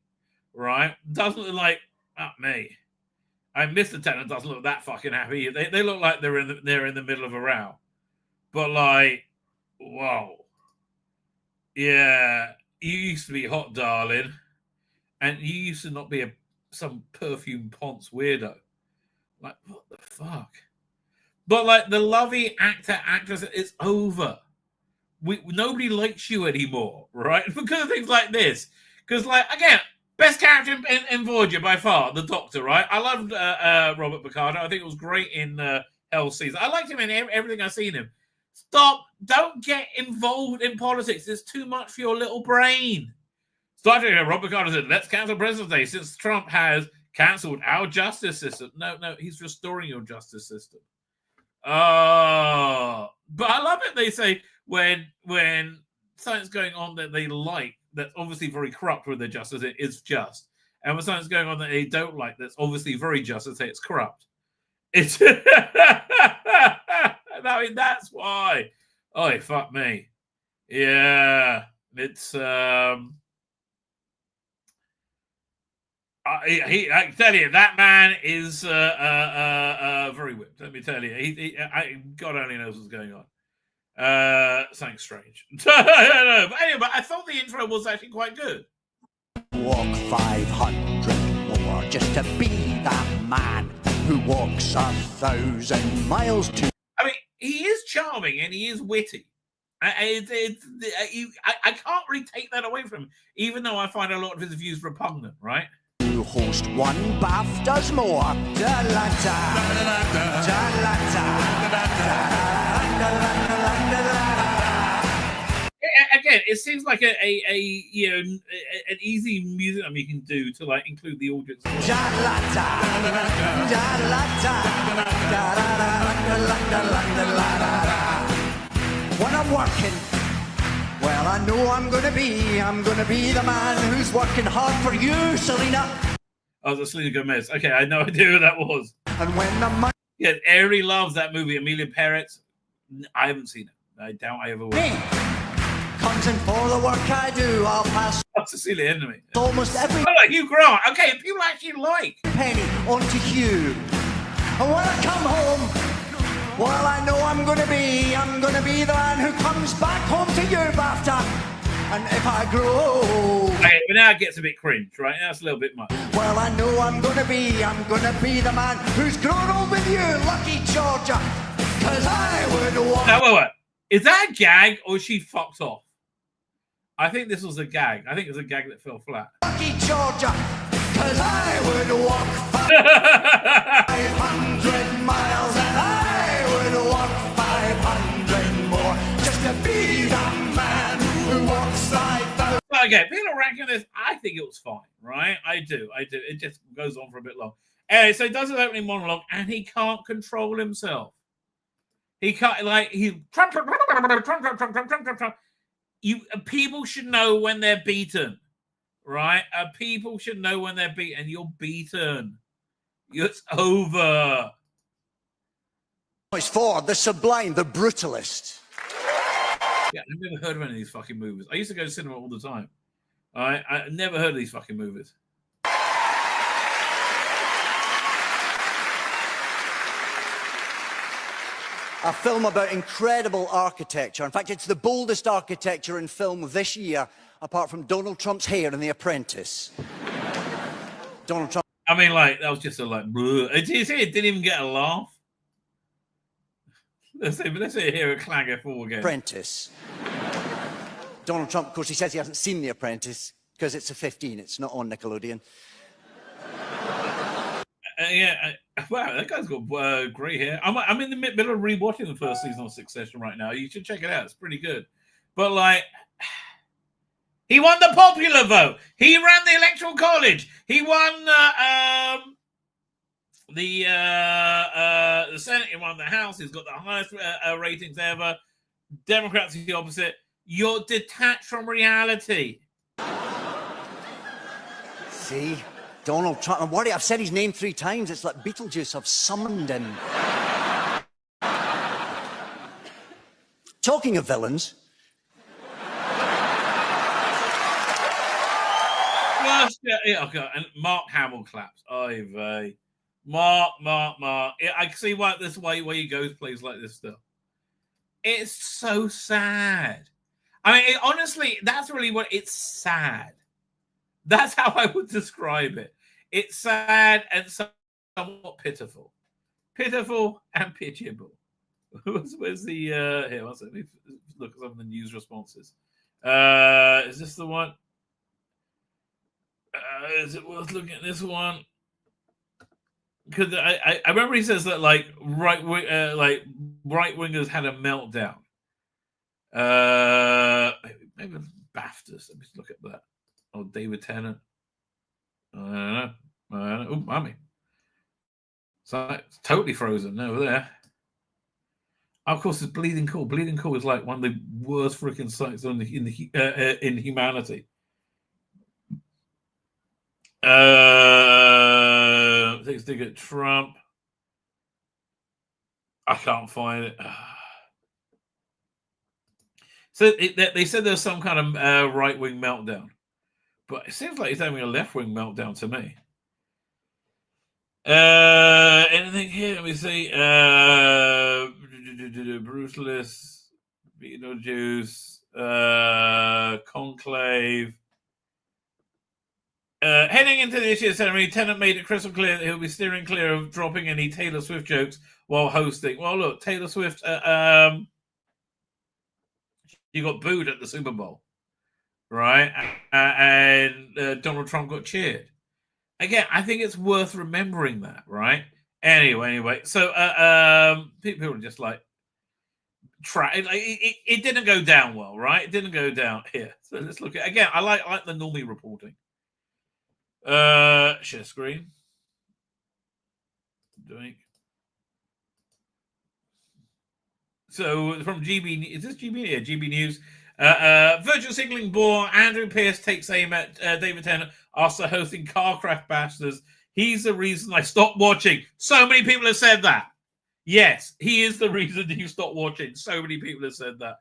right? Doesn't look like me. Mr. Tennant doesn't look that fucking happy. They look like they're in the middle of a row, but like. Wow. Yeah, you used to be hot, darling. And you used to not be some perfume ponce weirdo. Like, what the fuck? But like the lovey actress, it's over. Nobody likes you anymore, right? Because of things like this. Because like, again, best character in Voyager by far, the Doctor, right? I loved Robert Picardo. I think it was great in Hell's Season. I liked him in everything I've seen him. Stop. Don't get involved in politics. It's too much for your little brain. Starting here, Robert Carter said, let's cancel President's Day since Trump has cancelled our justice system. No, he's restoring your justice system. Oh, but I love it. They say when something's going on that they like, that's obviously very corrupt with their justice, it is just. And when something's going on that they don't like, that's obviously very just, they say it's corrupt. It's I mean, that's why. Oh, fuck me. Yeah, it's I tell you, that man is very whipped. Let me tell you, God only knows what's going on. Something strange. I don't know. But anyway, I thought the intro was actually quite good. Walk 500 more just to be that man who walks 1,000 miles to. I mean, he is charming and he is witty. I can't really take that away from him, even though I find a lot of his views repugnant, right? To host one BAFTAs more. Again, it seems like an easy music you can do to like include the audience. When I'm working, well, I know I'm gonna be the man who's working hard for you, Selena. Oh, that's Selena Gomez. Okay, I had no idea who that was. And when the money... Yeah, Ari loves that movie, Amelia Perez. I haven't seen it. I doubt I ever will. Me comes in for the work I do, I'll pass... That's Cecilia Enemy. Almost every... Oh, Hugh Grant. Okay, people actually like... penny onto Hugh. And when I come home... well, I know I'm gonna be the man who comes back home to you, BAFTA. And if I grow... okay, but now it gets a bit cringe, right? That's a little bit much. well, I know I'm gonna be the man who's grown old with you, lucky Georgia. Cause I would want... Now, wait. Is that a gag or is she fucked off? I think this was a gag. I think it was a gag that fell flat. Lucky Georgia. Cause I would walk 500 miles and I would walk 500 more just to be the man who walks 5,000. Okay, people are ranking this. I think it was fine, right? I do. It just goes on for a bit long. Anyway, so he does his opening monologue and he can't control himself. He can't, like, Trump. People should know when they're beaten. Right? People should know when they're beaten. You're beaten. It's over. It's for the sublime, the brutalist. Yeah, I've never heard of any of these fucking movies. I used to go to cinema all the time. I never heard of these fucking movies. A film about incredible architecture. In fact, it's the boldest architecture in film this year, apart from Donald Trump's hair in The Apprentice. Donald Trump. I mean, like, that was just a, like, did you see it didn't even get a laugh? Let's say hear a clanger for again. Apprentice. Donald Trump, of course, he says he hasn't seen The Apprentice because it's a 15. It's not on Nickelodeon. Wow, that guy's got grey hair. I'm in the middle of rewatching the first season of Succession right now. You should check it out. It's pretty good. But, like, he won the popular vote. He ran the Electoral College. He won the Senate. He won the House. He's got the highest ratings ever. Democrats are the opposite. You're detached from reality. See? Donald Trump. I'm worried. I've said his name 3 times. It's like Beetlejuice. I've summoned him. Talking of villains. Okay. And Mark Hamill claps. Oy vey. Mark. Yeah, I see why this way where he goes plays like this stuff. It's so sad. I mean, honestly, that's really what it's sad. That's how I would describe it. It's sad and somewhat pitiful. Pitiful and pitiable. Where's the here? Let me look at some of the news responses. Is this the one? Is it worth looking at this one? Because I remember he says that like right wingers had a meltdown. Maybe BAFTAs. Let me look at that. Or David Tennant. I don't know. Oh, mummy. So it's totally frozen over there. Of course, it's Bleeding Cool. Bleeding Cool is like one of the worst freaking sites in humanity. Takes a dig at Trump. I can't find it. So they said there's some kind of right-wing meltdown, but it seems like he's having a left-wing meltdown to me. Anything here? Let me see. Bruce Willis, Beetlejuice, Conclave. Heading into the issue ceremony, Tennant made it crystal clear that he'll be steering clear of dropping any Taylor Swift jokes while hosting. Well, look, Taylor Swift, you got booed at the Super Bowl, right? And Donald Trump got cheered. Again, I think it's worth remembering that, right? Anyway. So people are just like, it didn't go down well, right? It didn't go down here. So let's look at again. I like the normie reporting. Share screen. Doing. So from GB, is this GB? Yeah, GB News. Virtual signaling bore. Andrew Pierce takes aim at David Tennant after hosting Carcraft Bastards. He's the reason I stopped watching. So many people have said that. Yes, he is the reason you stopped watching. So many people have said that.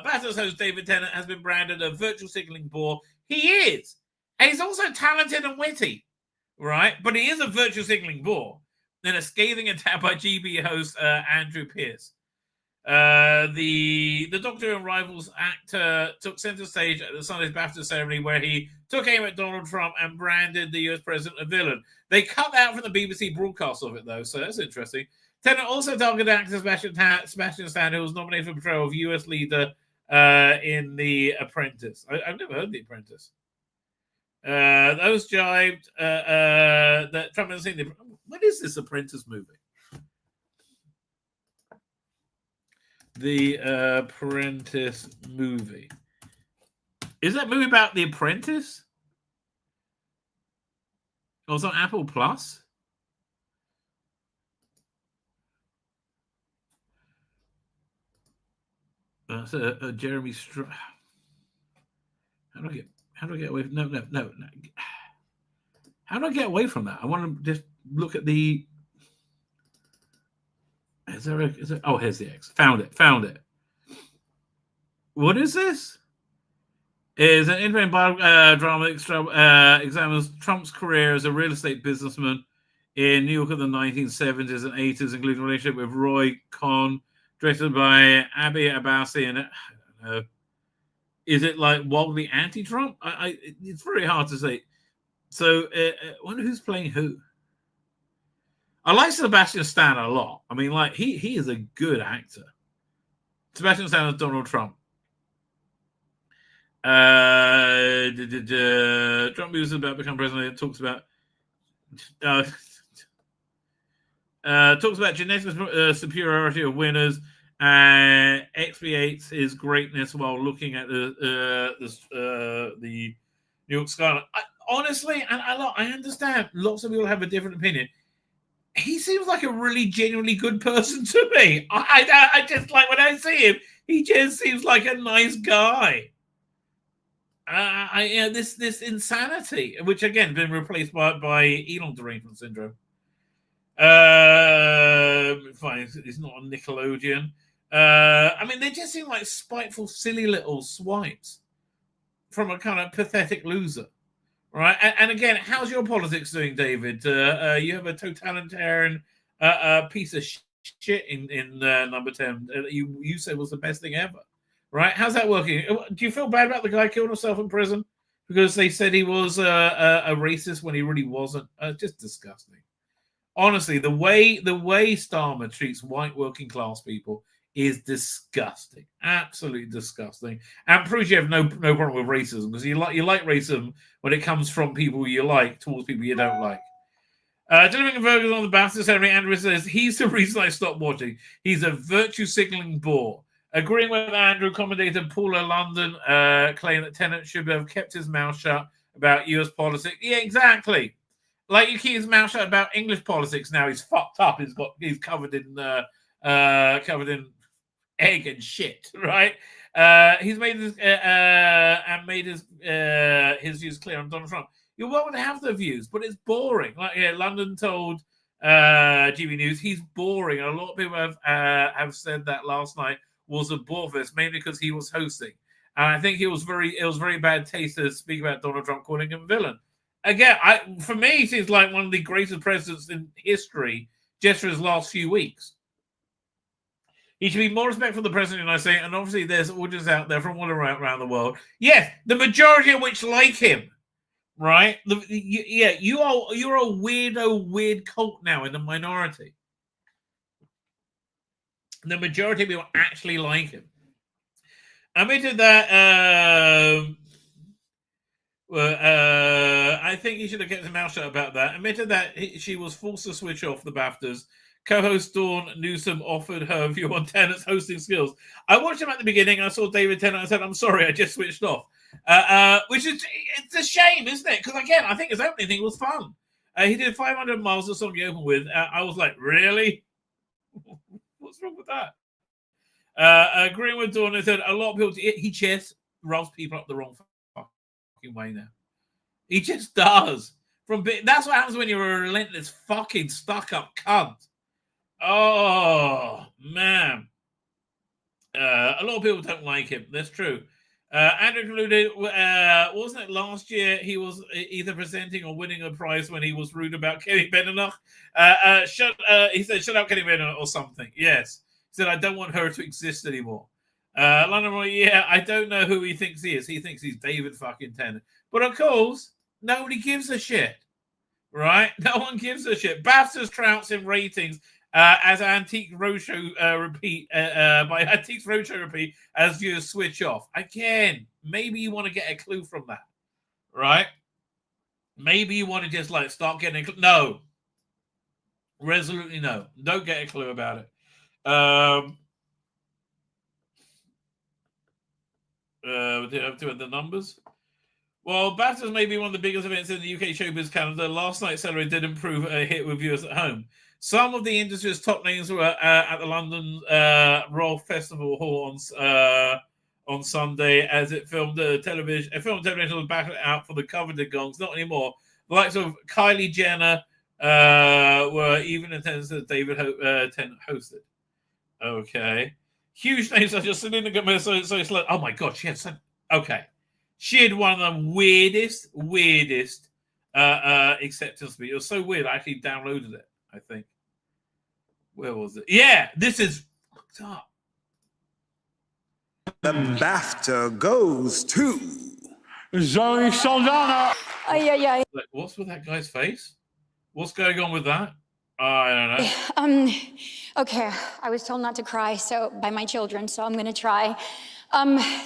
Bastards host David Tennant has been branded a virtual signaling bore. He is. And he's also talented and witty, right? But he is a virtual signaling bore. Then a scathing attack by GB host Andrew Pierce. The Doctor and Rivals actor took center stage at the Sunday's BAFTA ceremony where he took aim at Donald Trump and branded the US president a villain. They cut that from the BBC broadcast of it, though, so that's interesting. Tennant also targeted actor Sebastian Stan, who was nominated for portrayal of US leader in The Apprentice. I've never heard The Apprentice. Those jibed that Trump hasn't seen. What is this Apprentice movie? The Apprentice movie. Is that movie about The Apprentice? Or was it on Apple Plus? That's Jeremy Strong. How do I get away from no. How do I get away from that? I want to just look at the. Is there? Oh, here's the X. Found it. What is this? Is an independent drama examines Trump's career as a real estate businessman in New York in the 1970s and 80s, including a relationship with Roy Cohn, directed by Abby Abbasi. And I don't know. Is it like wildly anti-Trump? It's very hard to say. So, I wonder who's playing who. I like Sebastian Stan a lot. I mean, like he is a good actor. Sebastian Stan is Donald Trump. Trump moves about become president. Talks about genetic superiority of winners. Expiates his greatness while looking at the New York skyline. Honestly, and I understand lots of people have a different opinion. He seems like a really genuinely good person to me. I just like when I see him, he just seems like a nice guy. This insanity, which again been replaced by Elon derangement syndrome. Fine, it's not on Nickelodeon. I mean, they just seem like spiteful, silly little swipes from a kind of pathetic loser, right? And again, how's your politics doing, David? You have a totalitarian piece of shit in number 10. You said was the best thing ever, right? How's that working? Do you feel bad about the guy killing himself in prison because they said he was a racist when he really wasn't? Just disgusting. Honestly, the way Starmer treats white working class people is disgusting, absolutely disgusting, and proves you have no problem with racism because you like racism when it comes from people you like towards people you don't like. Delivering Virgil on the BAFTA ceremony, Andrew says he's the reason I stopped watching. He's a virtue signaling bore. Agreeing with Andrew, commentator Paula London claimed that Tennant should have kept his mouth shut about US politics. Yeah, exactly. Like, you keep his mouth shut about English politics now. He's fucked up. He's covered in egg and shit, right? He's made his views clear on Donald Trump. You're welcome to have the views, but it's boring. Like, yeah, London told GB News he's boring. And a lot of people have said that last night was a bore fest, mainly because he was hosting. And I think it was very bad taste to speak about Donald Trump, calling him a villain. Again, for me, he seems like one of the greatest presidents in history just for his last few weeks. He should be more respectful of the president of the United States, and obviously there's audience out there from all around the world. Yes, the majority of which like him, right? You're a weird cult now in the minority. The majority of people actually like him. Admitted that. I think he should have kept his mouth shut about that. Admitted that she was forced to switch off the BAFTAs. Co-host Dawn Newsom offered her view on Tennant's hosting skills. I watched him at the beginning. I saw David Tennant. I said, "I'm sorry, I just switched off." Which is it's a shame, isn't it? Because again, I think his opening thing was fun. He did 500 miles, the song he opened with. I was like, really? What's wrong with that? Agreeing with Dawn, I said a lot of people. He just rubs people up the wrong fucking way now. He just does. That's what happens when you're a relentless fucking stuck-up cunt. Oh man, a lot of people don't like him. That's true. Andrew concluded, wasn't it last year he was either presenting or winning a prize when he was rude about Kenny Beninoch? He said, "Shut up, Kenny Beninoch," or something. Yes, he said, "I don't want her to exist anymore." London, yeah, I don't know who he thinks he is. He thinks he's David fucking Tennant, but of course, nobody gives a shit, right? No one gives a shit. BAFTA's trouts in ratings. As Antique Roadshow repeat as viewers switch off. Again, maybe you want to get a clue from that, right? Maybe you want to just like start getting a clue. No. Resolutely no. Don't get a clue about it. Doing the numbers. Well, BAFTAs may be one of the biggest events in the UK showbiz calendar. Last night's salary didn't prove a hit with viewers at home. Some of the industry's top names were at the London Royal Festival Hall on Sunday as it filmed television. Television was back out for the coveted gongs. Not anymore. The likes of Kylie Jenner were even in attendance as David Tennant hosted. Okay. Huge names such as Selena Gomez. So it's like, oh my God, she had some. Okay. She had one of the weirdest acceptance speeches. It was so weird, I actually downloaded it, I think. Where was it? Yeah, this is fucked up. The BAFTA goes to Zoe Saldana. Like, what's with that guy's face? What's going on with that? I don't know. Okay, I was told not to cry by my children, so I'm going to try.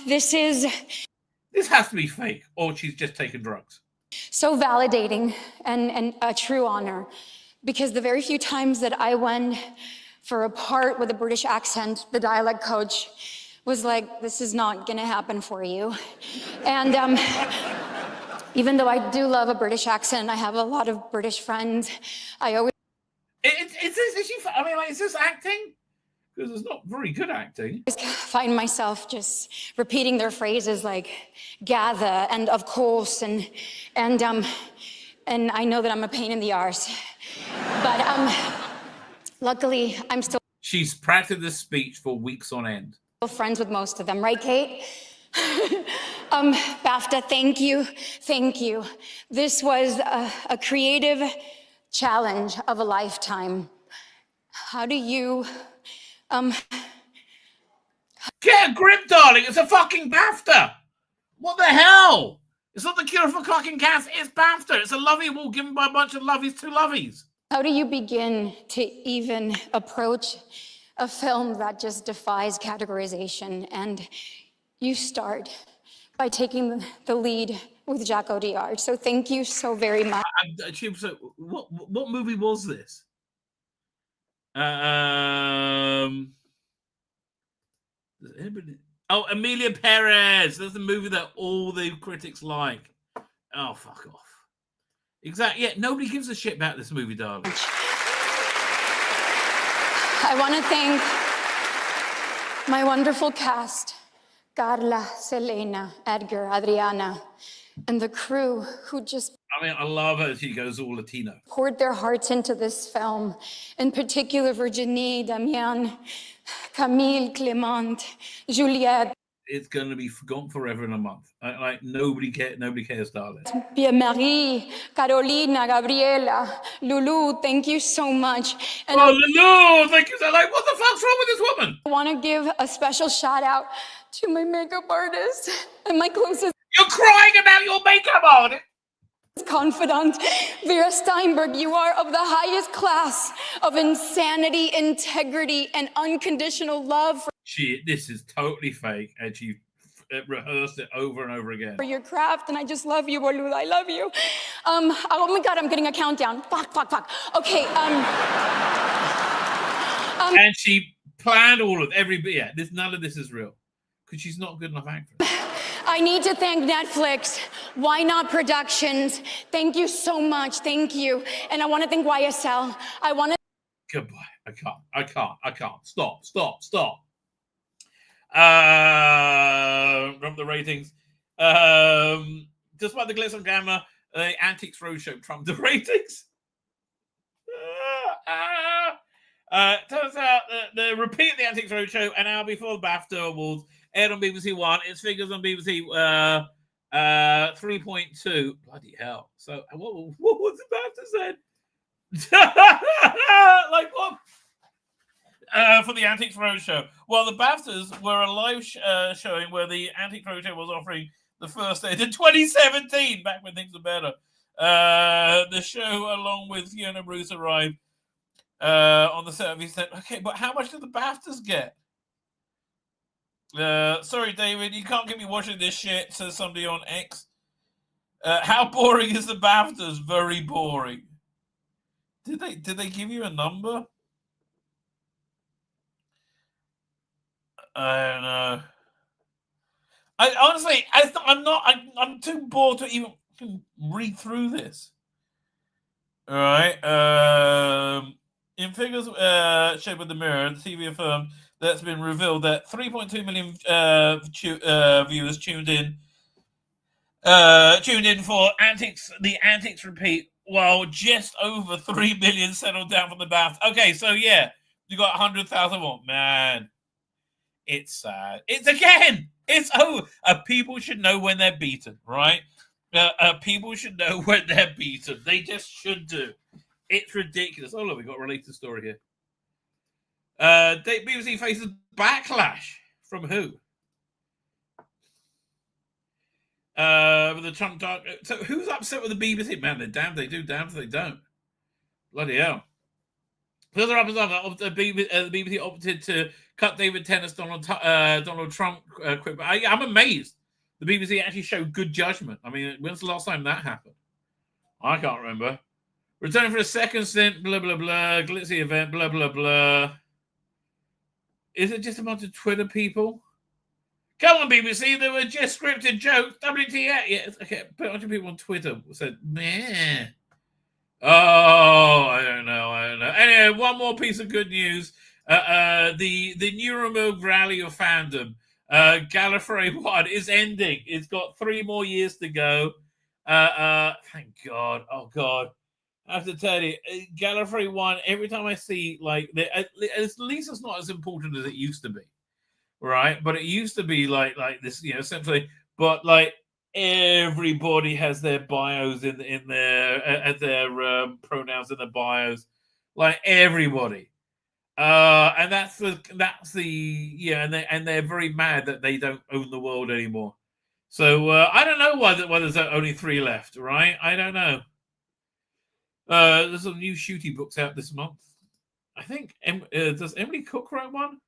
This has to be fake, or she's just taken drugs. So validating and a true honor, because the very few times that I went for a part with a British accent, the dialect coach was like, "This is not going to happen for you." And even though I do love a British accent, I have a lot of British friends. I always. Is this acting? Because it's not very good acting. I find myself just repeating their phrases like "gather" and "of course" and I know that I'm a pain in the arse, but luckily I'm still. She's practiced this speech for weeks on end. Friends with most of them, right, Kate? BAFTA, thank you. This was a creative challenge of a lifetime. How do you? Get a grip, darling. It's a fucking BAFTA. What the hell? It's not the cure for fucking cancer. It's BAFTA. It's a lovey award given by a bunch of lovies to lovies. How do you begin to even approach a film that just defies categorization? And you start by taking the lead with Jacques Audiard. So thank you so very much. What movie was this? Oh, Emilia Perez. That's the movie that all the critics like. Oh, fuck off. Exactly. Yeah, nobody gives a shit about this movie, darling. I want to thank my wonderful cast, Carla, Selena, Edgar, Adriana, and the crew who just I mean, I love her. She goes all Latino. poured their hearts into this film. In particular, Virginie, Damian, Camille, Clement, Juliette, It's going to be forgotten forever in a month. Like nobody cares, darling. Pierre-Marie, Carolina, Gabriela, Lulu, thank you so much. And Lulu, thank you. Like, what the fuck's wrong with this woman? I want to give a special shout out to my makeup artist and my closest. You're crying about your makeup artist. Confidant, Vera Steinberg, you are of the highest class of insanity, integrity, and unconditional love This is totally fake, and she rehearsed it over and over again. for your craft, and I just love you, Boluda. I love you. Oh my God, I'm getting a countdown. Fuck. Okay. And she planned all of every bit. Yeah, none of this is real because she's not a good enough actress. I need to thank Netflix, Why Not Productions. Thank you so much. Thank you. And I want to thank YSL. I want to. Goodbye. I can't. Stop. From the ratings. Despite the glitz and glamour, the Antiques Roadshow trumped the ratings. Turns out that the repeat of the Antiques Roadshow an hour before the BAFTA Awards aired on BBC One. Its figures on BBC 3.2. Bloody hell. So what was the BAFTA said? Like what? For the Antiques Roadshow. Well, the BAFTAs were a live showing where the Antiques Roadshow was offering the first day in 2017, back when things were better. The show, along with Fiona Bruce, arrived on the set of his. Okay, but how much did the BAFTAs get? Sorry, David, you can't get me watching this shit, says somebody on X. How boring is the BAFTAs? Very boring. Did they give you a number? I don't know. I honestly, I'm too bored to even read through this. All right. In figures shared with the Mirror, the TV affirmed that's been revealed that 3.2 million viewers tuned in for the Antiques repeat, while just over 3 million settled down from the BAFTA. Okay, so yeah, you got 100,000 more. Man, it's sad. It's over. People should know when they're beaten, right? People should know when they're beaten. They just should do. It's ridiculous. Oh, look, we got a related story here. BBC faces backlash from who? With the Trump dark. So who's upset with the BBC? Man, they're damned they do, damned if they don't. Bloody hell. Further up the BBC opted to cut David Tennant's Donald Trump quip. I'm amazed the BBC actually showed good judgment. I mean, when's the last time that happened? I can't remember. Returning for a second stint, blah, blah, blah, glitzy event, blah, blah, blah. Is it just a bunch of Twitter people? Come on, BBC, they were just scripted jokes. WTF. Yeah, okay, a bunch of people on Twitter said, meh. Oh, I don't know. Anyway, one more piece of good news. The Nuremberg Rally of Fandom, Gallifrey 1 is ending. It's got 3 more years to go. Thank God. Oh, God. I have to tell you, Gallifrey 1, every time I see, like, at least it's not as important as it used to be, right? But it used to be like this, essentially. But, like, everybody has their bios in their pronouns in their bios, like everybody. And that's the and they're very mad that they don't own the world anymore. So I don't know why there's only 3 left, right? I don't know. There's some new Shooty books out this month. I think does Emily Cook write one?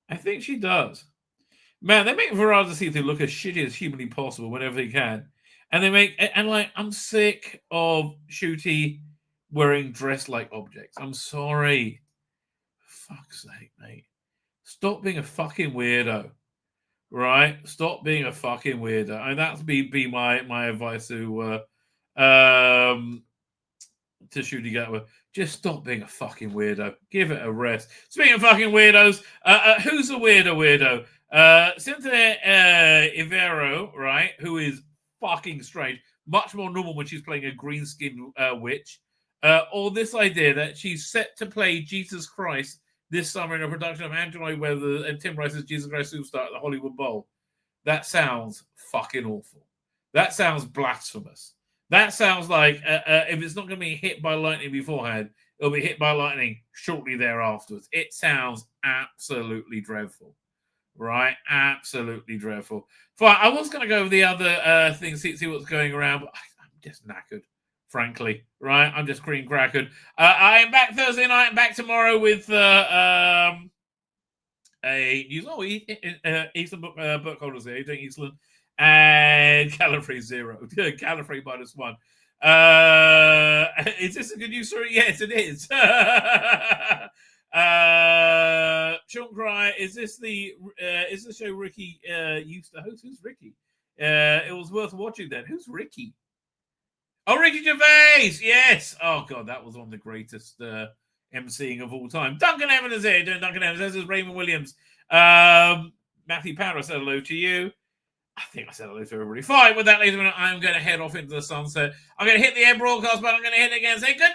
I think she does. Man, they make Veracity look as shitty as humanly possible whenever they can, and I'm sick of Shooty wearing dress-like objects. I'm sorry. For fuck's sake, mate. stop being a fucking weirdo. Right? Stop being a fucking weirdo. And that's be my advice to Shooty Gatwa. Just stop being a fucking weirdo. Give it a rest. Speaking of fucking weirdos, who's a weirdo? Cynthia Ivero, right? Who is fucking strange. Much more normal when she's playing a green-skinned witch. Or this idea that she's set to play Jesus Christ this summer in a production of Andrew Lloyd Webber and Tim Rice's Jesus Christ Superstar at the Hollywood Bowl. That sounds fucking awful. That sounds blasphemous. That sounds like if it's not going to be hit by lightning beforehand, it'll be hit by lightning shortly thereafter. It sounds absolutely dreadful. Right? Absolutely dreadful. Fine, I was going to go over the other things, see what's going around, but I'm just knackered. Frankly, right? I'm just cream crackered. I am back Thursday night. I'm back tomorrow with a news. Oh, Eastland book holders here. Doing Eastland and Gallifrey 0. Gallifrey -1. Is this a good news story? Yes, it is. Sean Cry, is this the show Ricky used to host? Who's Ricky? It was worth watching then. Who's Ricky? Oh, Ricky Gervais, yes. Oh, God, that was one of the greatest emceeing of all time. Duncan Evans is here doing Duncan Evans. This is Raymond Williams. Matthew Power, I said hello to you. I think I said hello to everybody. Fine, with that, ladies and gentlemen, I'm going to head off into the sunset. I'm going to hit the air broadcast button. I'm going to hit it again and say good